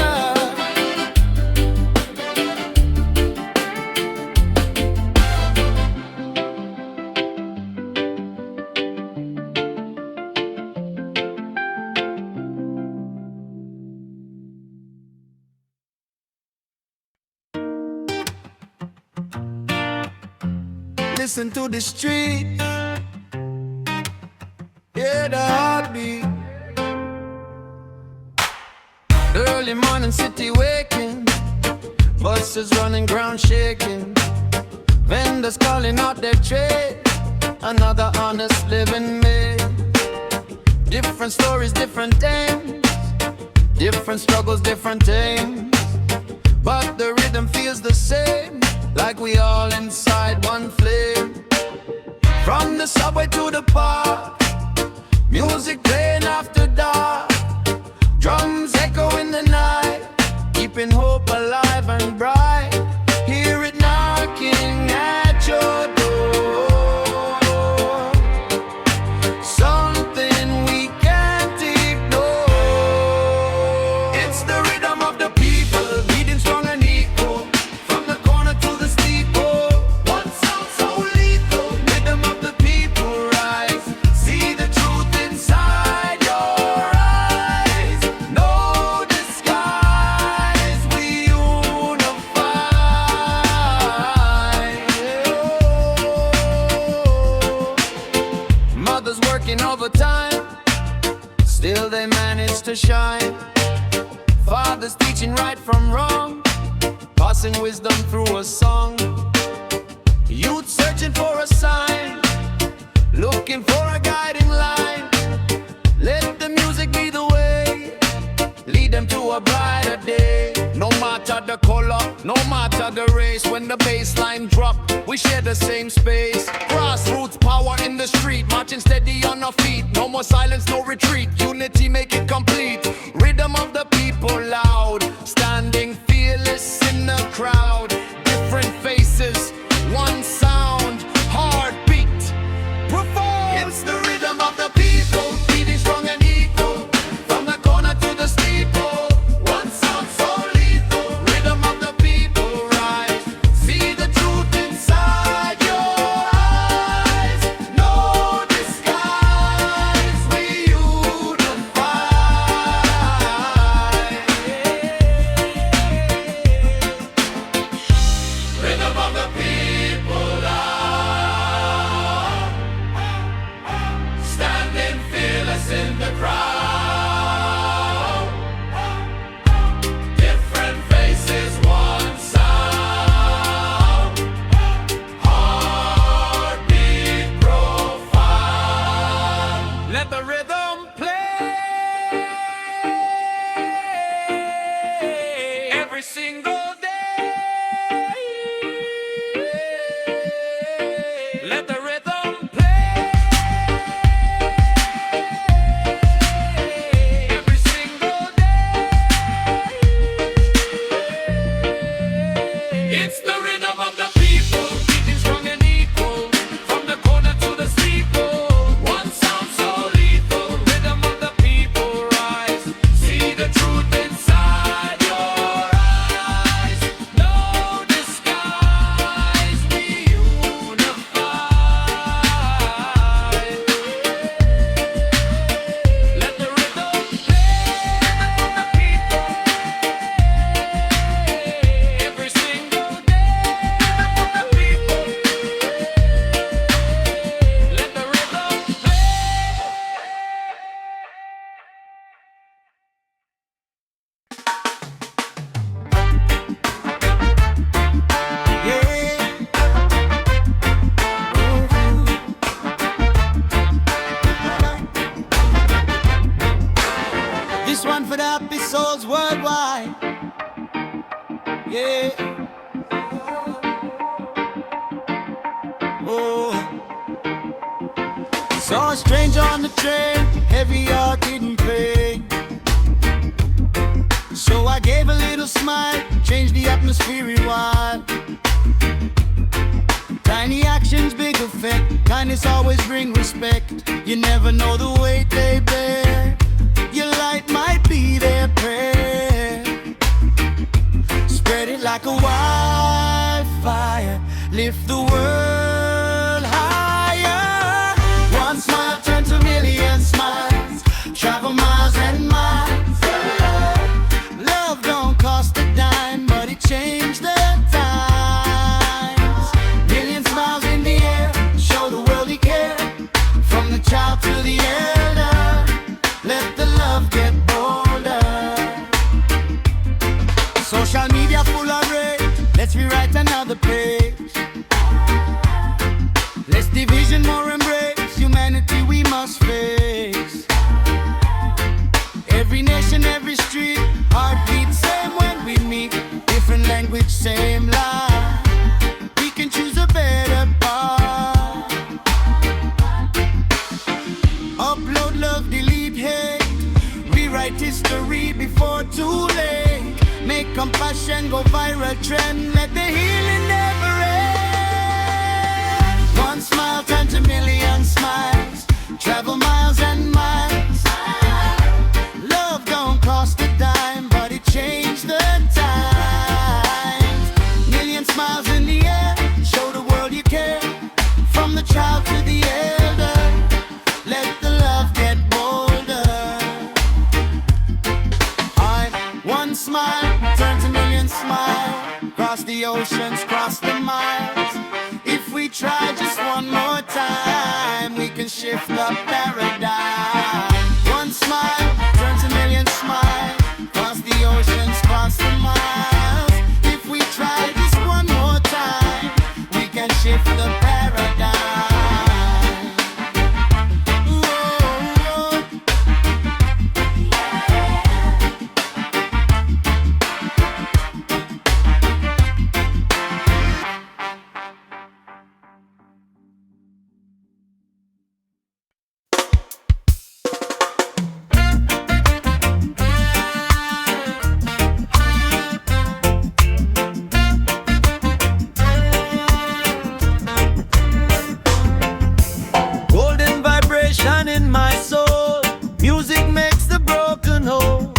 Listen to the street, hear the heartbeat. Early morning city waking, buses running, ground shaking. Vendors calling out their trade, another honest living made. Different stories, different names, different struggles, different aims. But the rhythm feels the same, like we all inside one flame. From the subway to the park, music playing after dark. Drums echo in the night, keeping hope alive and bright. Hear it knocking at your door. Something we can't ignore. It's the rhythm of the people, beating strong and equal. From the corner to the steeple, one sound so lethal. Rhythm of the people rise, see the truth inside your eyes. No disguise, we unify. Mothers working overtime, still they manage to shine. Fathers teaching right from wrong, passing wisdom through a song. Youth searching for a sign, looking for a guiding line. Let the music be the way, lead them to a brighter day. No matter the color, no matter the race, when the bass line drop, we share the same space. Grassroots power in the street, marching steady on our feet. No more silence, no retreat, unity make it complete. Rhythm of the people loud, standing fearless in the crowd. Different faces, one sound, heartbeat, profound. It's the rhythm of the people, beating strong and equal. From the corner to the steeple, one sound so lethal. Rhythm of the people rise, see the truth inside your eyes. No disguise, we unify. This one for the happy souls worldwide. Yeah. Oh. Saw a stranger on the train, heavy heart didn't pay. So I gave a little smile, changed the atmosphere rewild. Tiny actions, big effect. Kindness always bring respect. You never know the weight they bear. Your light might be their prayer. Spread it like a wildfire. Lift the world higher. One smile turns to a million smiles. Travel miles and miles. Love don't cost a dime, but it changed the times. Million smiles in the air, show the world you care. From the child to the elder, let the love get bolder. Social media full of rage, let's rewrite another page. Less division, more embrace. Humanity we must face. Every nation, every street, heartbeat same when we meet. Different language, same life. We can choose a better path. Upload love, delete hate. Rewrite history before too late. Make compassion go viral trend. Let the healing never end. One smile turns a million smiles. Travel miles and miles. Love don't cost a dime, but it changed the times. Million smiles in the air, show the world you care. From the child to the elder, let the love get bolder. One smile turns a million smiles. Cross the oceans, cross the miles. If we try just one more time, we can shift the paradigm. One smile turns a million smiles. Cross the oceans, cross the miles. If we try just one more time, we can shift the paradigm. Whoa. Golden vibration in my soul. Music makes the broken whole.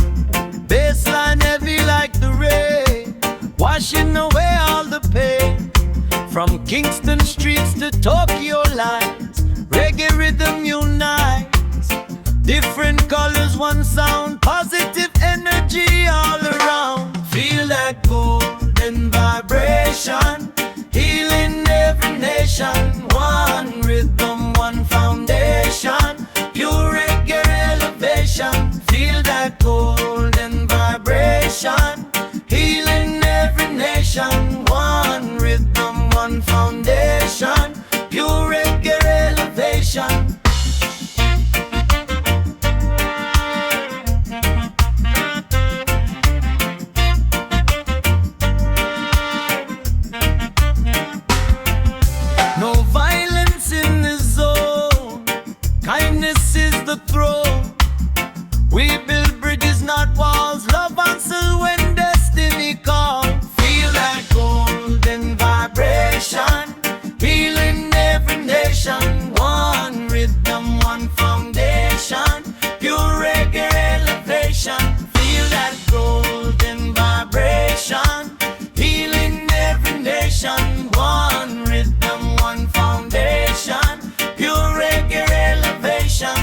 Bassline heavy like the rain, washing away all the pain. From Kingston streets to Tokyo lines, reggae rhythm unites. Different colors, one sound, positive energy all around. Feel that golden vibration, healing every nation. One rhythm, one foundation, pure reggae elevation. Feel that golden vibration, healing every nation. One rhythm, one foundation, pure reggae elevation. No violence in the zone, kindness is the throne. We build bridges, not walls. Love answers when destiny calls. Feel that golden vibration, healing every nation. One rhythm, one foundation, pure reggae elevation. Feel that golden vibration, healing every nation. One rhythm, one foundation, pure reggae elevation.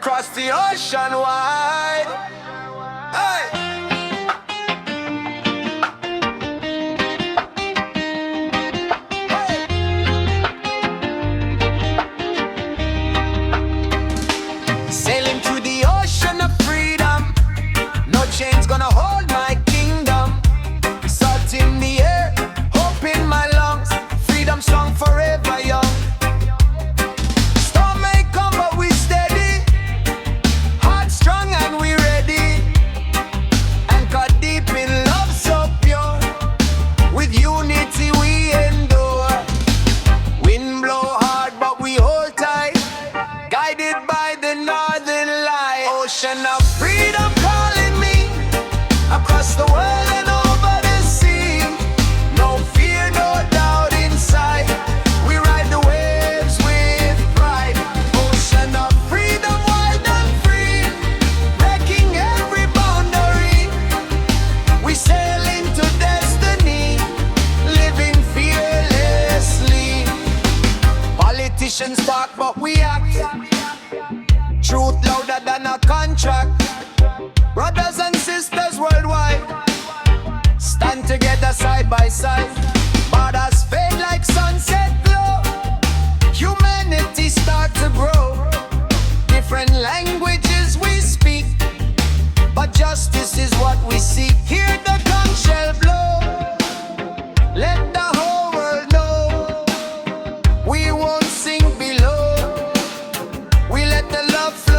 across the ocean wide. Hey. Sailing through the ocean of freedom, no chains gonna hold my kingdom. Salt in the air, hope in my lungs, freedom song forever young. Storm may come but we steady, heart strong and we ready. Anchored deep in love so pure, with unity we endure. Wind blow hard but we hold tight, guided by the northern light. Ocean of freedom calling me, across the world and over the sea. No fear, no doubt inside, we ride the waves with pride. Ocean of freedom, wild and free, breaking every boundary. We sail into destiny, living fearlessly. Politicians talk but we act, truth louder than a contract. Brothers and sisters worldwide, stand together side by side. Borders fade like sunset glow, humanity start to grow. Different languages we speak, but justice is what we seek. Hear the conch shell blow, let the whole world know we won't sink below, we let the love flow.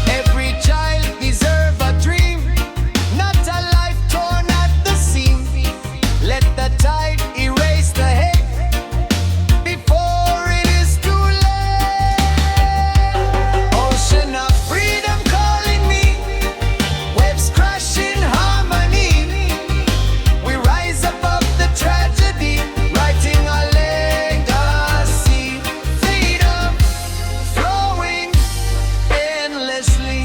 Every child deserves a dream, not a life torn at the seam. Let the tide erase the hate before it is too late. Ocean of freedom calling me, waves crash in harmony. We rise above the tragedy, writing a legacy. Freedom flowing endlessly.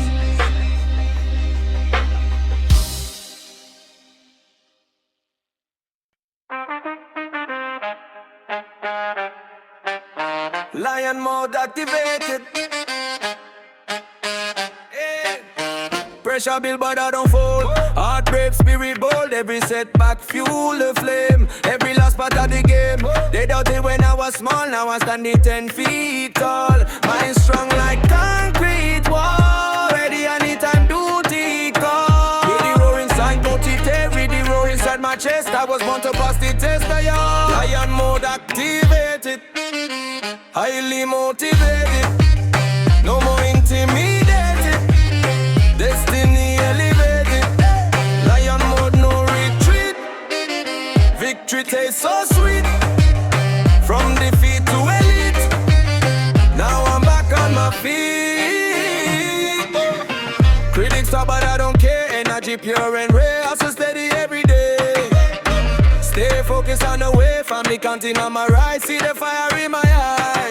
Lion mode activated. Hey. Pressure build but I don't fold. Heart brave, spirit bold. Every setback fuel the flame. Every last part of the game. They doubted when I was small, now I'm standing 10 feet tall. Mind strong like concrete wall. Ready anytime duty call. Hear the roar inside, don't it every the roar inside my chest. I was born to pass the test, y'all. Lion mode activated, highly motivated, no more intimidated, destiny elevated. Lion mode, no retreat, victory tastes so sweet. From defeat to elite, now I'm back on my feet. Critics talk but I don't care, energy pure and rare, hustle steady every day. Stay focused on the way, family counting on my right, see the fire in my eyes.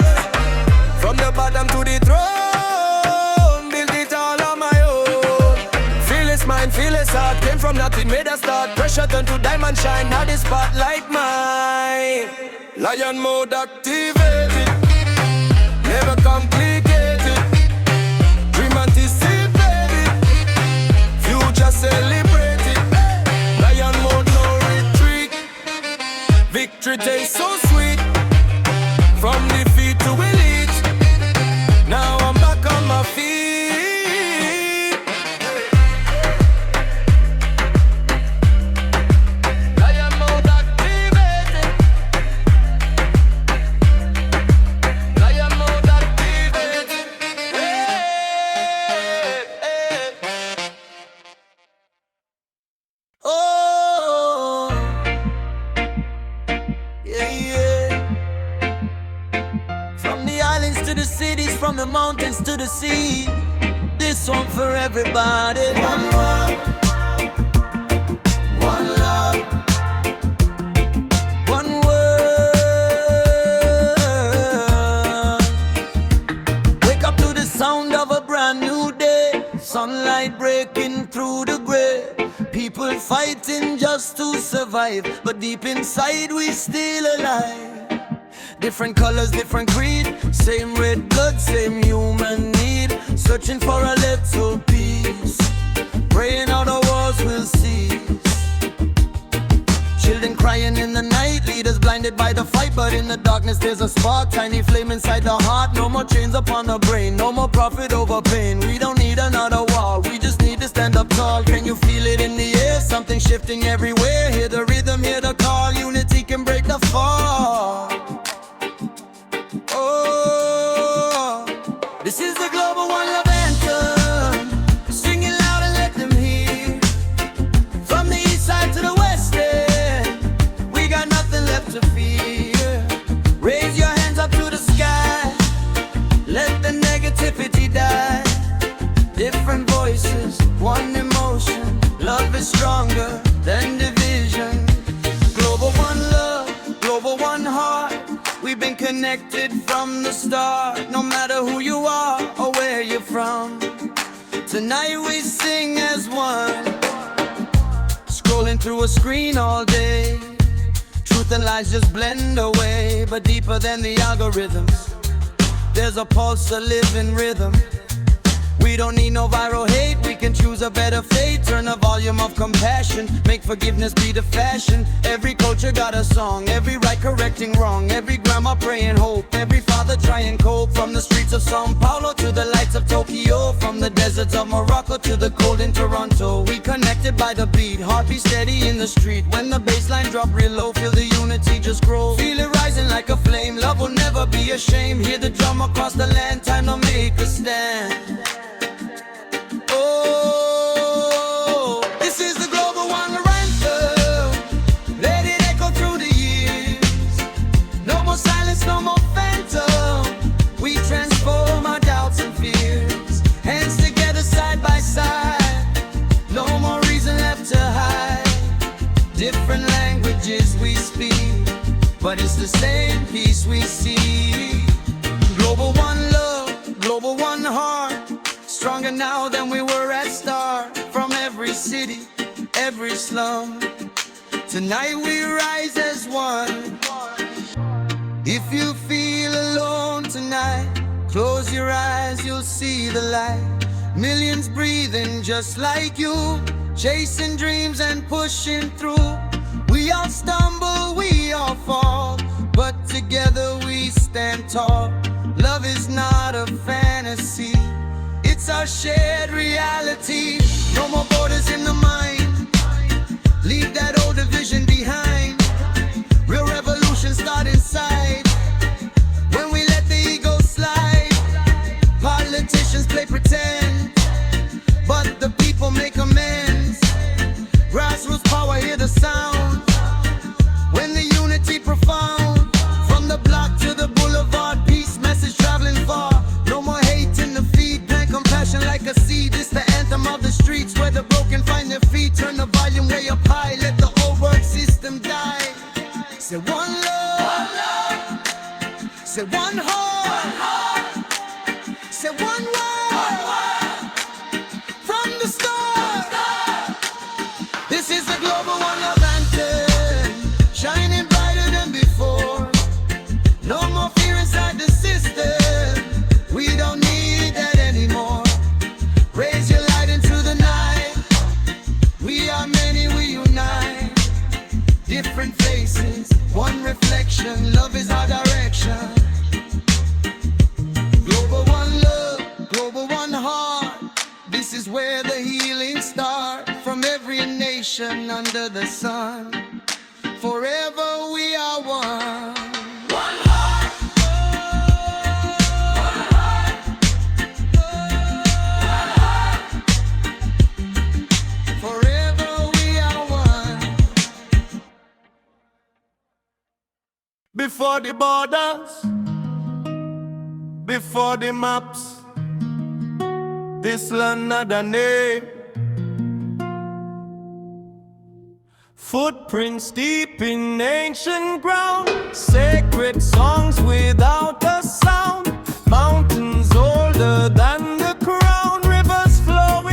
From the bottom to the throne, build it all on my own. Fearless mind, fearless heart, came from nothing, made a start. Pressure turn to diamond shine, now the spotlight mine. Lion mode activated, never complicated, dream anticipated, future celebrated. Lion mode, no retreat, victory tastes so sweet. From defeat to elite, now I'm back on my feet. Lion mode activated, Lion mode activated. Hey, hey. Oh, yeah, yeah. From the islands to the cities, from the mountains to the sea, this one for everybody. One world, one love, one world. Wake up to the sound of a brand new day. sunlight breaking through the gray. People fighting just to survive, but deep inside we still alive. Different colors, different creed, same red blood, same human need. Searching for a little peace, praying all the wars will cease. Children crying in the night, leaders blinded by the fight, but in the darkness there's a spark, tiny flame inside the heart. No more chains upon the brain, no more profit over pain. We don't need another wall, we just need to stand up tall. Can you feel it in the air? Something shifting everywhere. Hear the rhythm, hear the call. Unity can break the fall. Oh, this is the global one love anthem. Sing it loud and let them hear. From the east side to the west end, we got nothing left to fear. Raise your hands up to the sky, let the negativity die. Different voices, one emotion. Love is stronger than division. Global one love, global one heart. We've been connected from the start. No matter who you are or where you're from, tonight we sing as one. Scrolling through a screen all day, truth and lies just blend away. But deeper than the algorithms, there's a pulse, a living rhythm. We don't need no viral hate, we can choose a better fate. Turn the volume of compassion, make forgiveness be the fashion. Every culture got a song, every right correcting wrong. Every grandma praying hope, every father trying cope. From the streets of Sao Paulo to the lights of Tokyo, from the deserts of Morocco to the cold in Toronto. We connected by the beat, heartbeat steady in the street. When the bassline drop real low, feel the unity just grow. Feel it rising like a flame, love will never be ashamed. Hear the drum across the land, time to make a stand. Oh, this is the global one anthem. Let it echo through the years. No more silence, no more phantom. We transform our doubts and fears. Hands together side by side. No more reason left to hide. Different languages we speak, but it's the same peace we see. Global one love, global one heart. Stronger now than we were at start. From every city, every slum, tonight we rise as one. If you feel alone tonight, close your eyes, you'll see the light. Millions breathing just like you, chasing dreams and pushing through. We all stumble, we all fall, but together we stand tall. Love is not a fantasy, it's our shared reality. No more borders in the mind, leave that old division behind. Real revolution start inside, when we let the ego slide. Politicians play pretend, but the people make amends. Grassroots power, hear the sound, when the unity profound. From the block to the boulevard, peace message traveling far. No more hate in the feed, plant compassion like a seed. It's the anthem of the streets, where the broken find their feet. Turn the volume way up high, let the old world system die. Say one love, say one heart, say one word, from the start. This is the global one love anthem, shining brighter than before. No more fear inside the system, we don't need that anymore. Raise your light into the night, we are many, we unite. Different faces, one reflection, love is our direction. Global one love, global one heart. This is where the healing starts. From every nation under the sun, forever we are one. One heart, one heart, one heart. Forever we are one. Before the borders, before the maps, this land had a name. Footprints deep in ancient ground, sacred songs without a sound. Mountains older than the crown, rivers flowing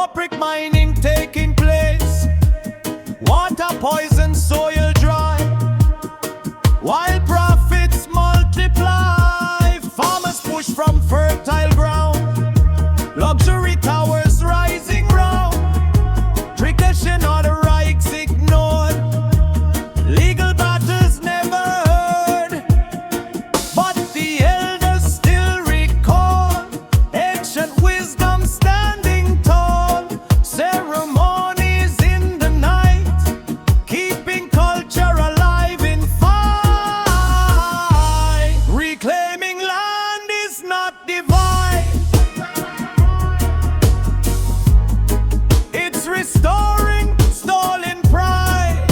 No brick mining taking place. Water poison, soil dry. While profits multiply, farmers push from fertile ground. Luxury towers rising round. Tradition or the rights ignored. Legal battles never heard. But the elders still recall ancient wisdom standing tall. Ceremonies in the night, keeping culture alive in fight. Reclaiming land is not divide. It's restoring stolen pride.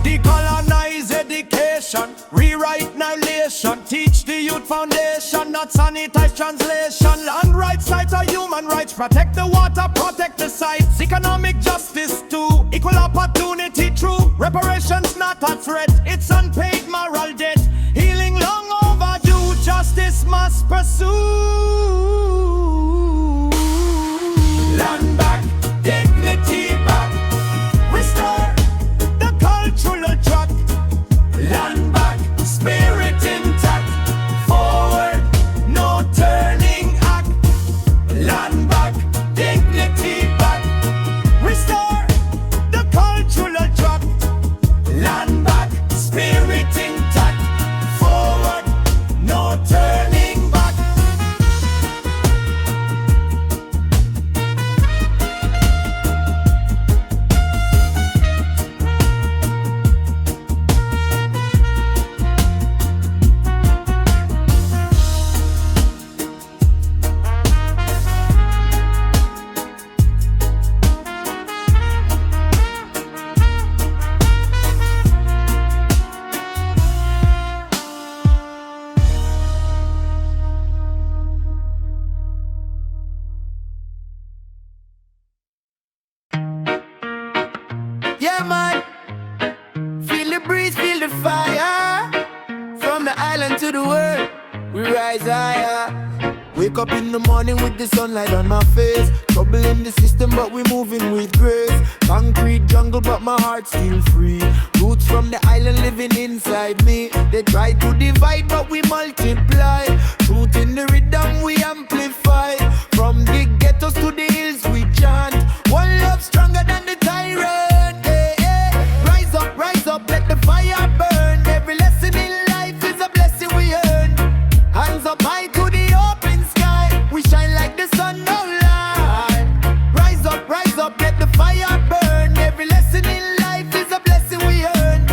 Decolonize education, rewrite annihilation. Teach the youth foundation, not sanitize translation. Land rights, rights are human rights. Protect the water, protect the sites. Economic justice too, equal opportunity true. Reparations not a threat, it's unpaid moral debt. Healing long overdue, justice must pursue. Land back, dignity back. Restore the cultural track. Land back, spirit intact. Forward, no turning act. Land back, dignity back. Restore the cultural track. Land back, spirit intact. Forward, no turning back. Yeah, man. Feel the breeze, feel the fire. From the island to the world, we rise higher. Wake up in the morning with the sunlight on my face. Trouble in the system, but we moving with grace. Concrete jungle, but my heart's still free. Roots from the island living inside me. They try to divide, but we multiply. Truth in the rhythm, we amplify. From the ghettos to the hills, we chant. One love stronger than the tyrant. Hey, hey. Rise up, let the fire burn. Every lesson in life is a blessing we earn. Hands up high to the open sky. We shine like the sun, no lie. Rise up, let the fire burn. Every lesson in life is a blessing we earn.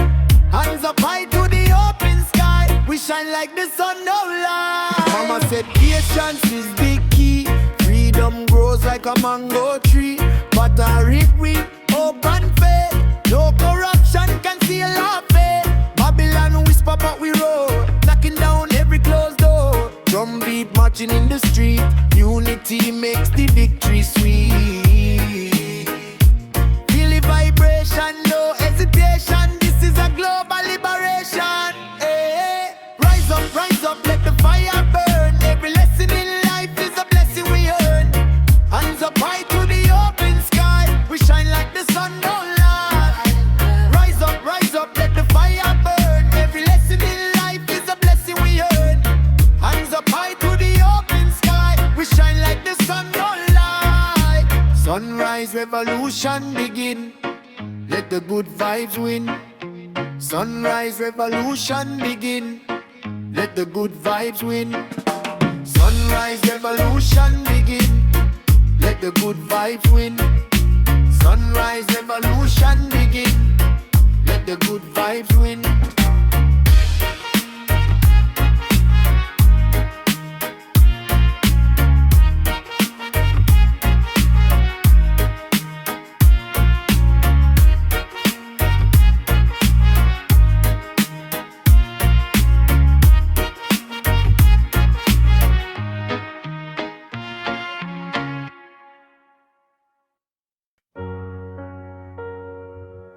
Hands up high to the open sky. We shine like the sun, no lie. Mama said patience is the key. Freedom grows like a mango tree. But I reap we open faith. No corruption can steal our faith. Babylon whisper but we roar, knocking down every closed door. Drum beat marching in the street. Unity makes the victory sweet. Feel the vibration, no hesitation. This is a global liberation. Hey, rise up, let the fire burn. Every lesson in life is a blessing we earn. Hands up high to the open sky. We shine like the sun, no lie. Rise up, let the fire burn. Every lesson in life is a blessing we earn. Hands up high to the open sky. We shine like the sun, no lie. Sunrise revolution begin. Let the good vibes win. Sunrise revolution begin. Let the good vibes win. Sunrise revolution begin. Let the good vibes win. Sunrise revolution begin. Let the good vibes win.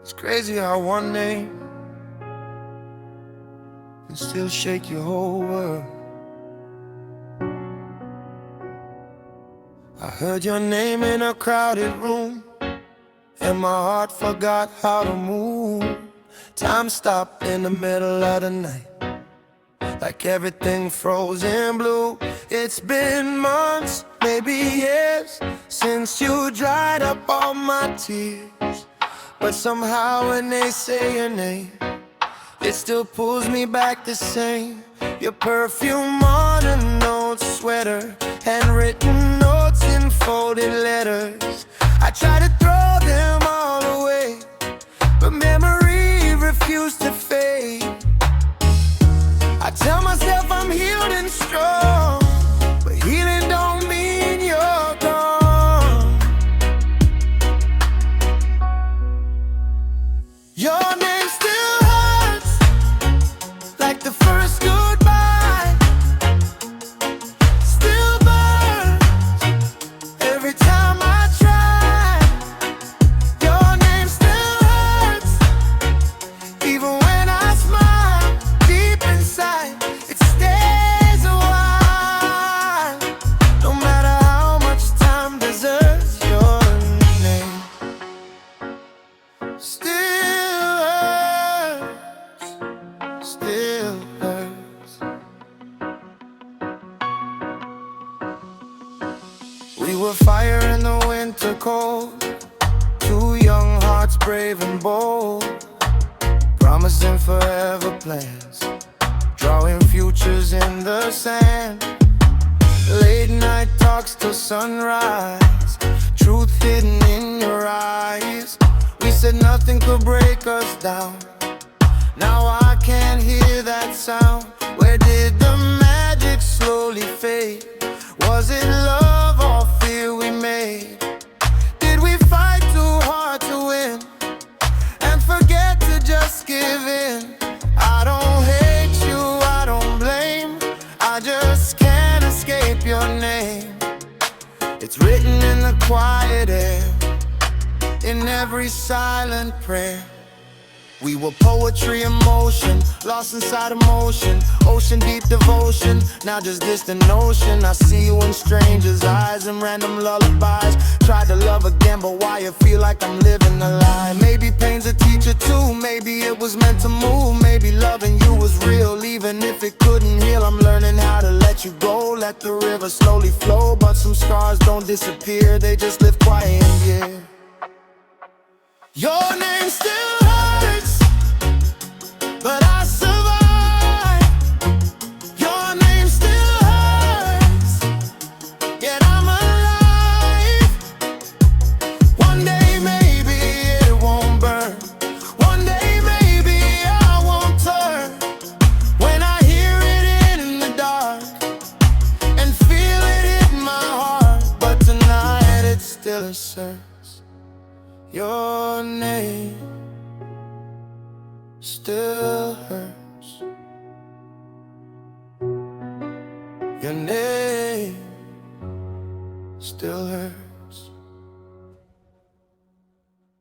It's crazy how one name can still shake your whole world. I heard your name in a crowded room, and my heart forgot how to move. Time stopped in the middle of the night, like everything froze in blue. It's been months, maybe years, since you dried up all my tears. But somehow when they say your name, it still pulls me back the same. Your perfume on a note sweater, handwritten notes in folded letters. I try to throw them all away, but memory refused to fade. I tell myself I'm healed and strong, but healing don't mean you're gone. Your name still hurts, like the first goodbye. Still burns every time I try. Your name still hurts, even when I smile. Deep inside, it stays a while. No matter how much time deserts, your name still hurts, still hurts. We were fire in the winter cold, two young hearts brave and bold, promising forever plans, drawing futures in the sand. Late night talks till sunrise, truth hidden in your eyes. We said nothing could break us down, now I can't hear that sound. Where did the magic slowly fade? Was it love or fear we made? Did we fight too hard to win and forget to just give in? I don't hate you, I don't blame, I just can't escape your name. It's written in the quiet air, in every silent prayer. We were poetry in motion, lost inside emotion, ocean deep devotion, now just distant notion. I see you in strangers' eyes and random lullabies. Tried to love again, but why it feel like I'm living a lie? Maybe pain's a teacher too, maybe it was meant to move. Maybe loving you was real, even if it couldn't heal. I'm learning how to let you go, let the river slowly flow. But some scars don't disappear, they just live quiet in here. Your name still hurts, but I survive. Your name still hurts, yet I'm alive. One day maybe it won't burn, one day maybe I won't turn. When I hear it in the dark and feel it in my heart, but tonight it still asserts your name still hurts. Your name still hurts.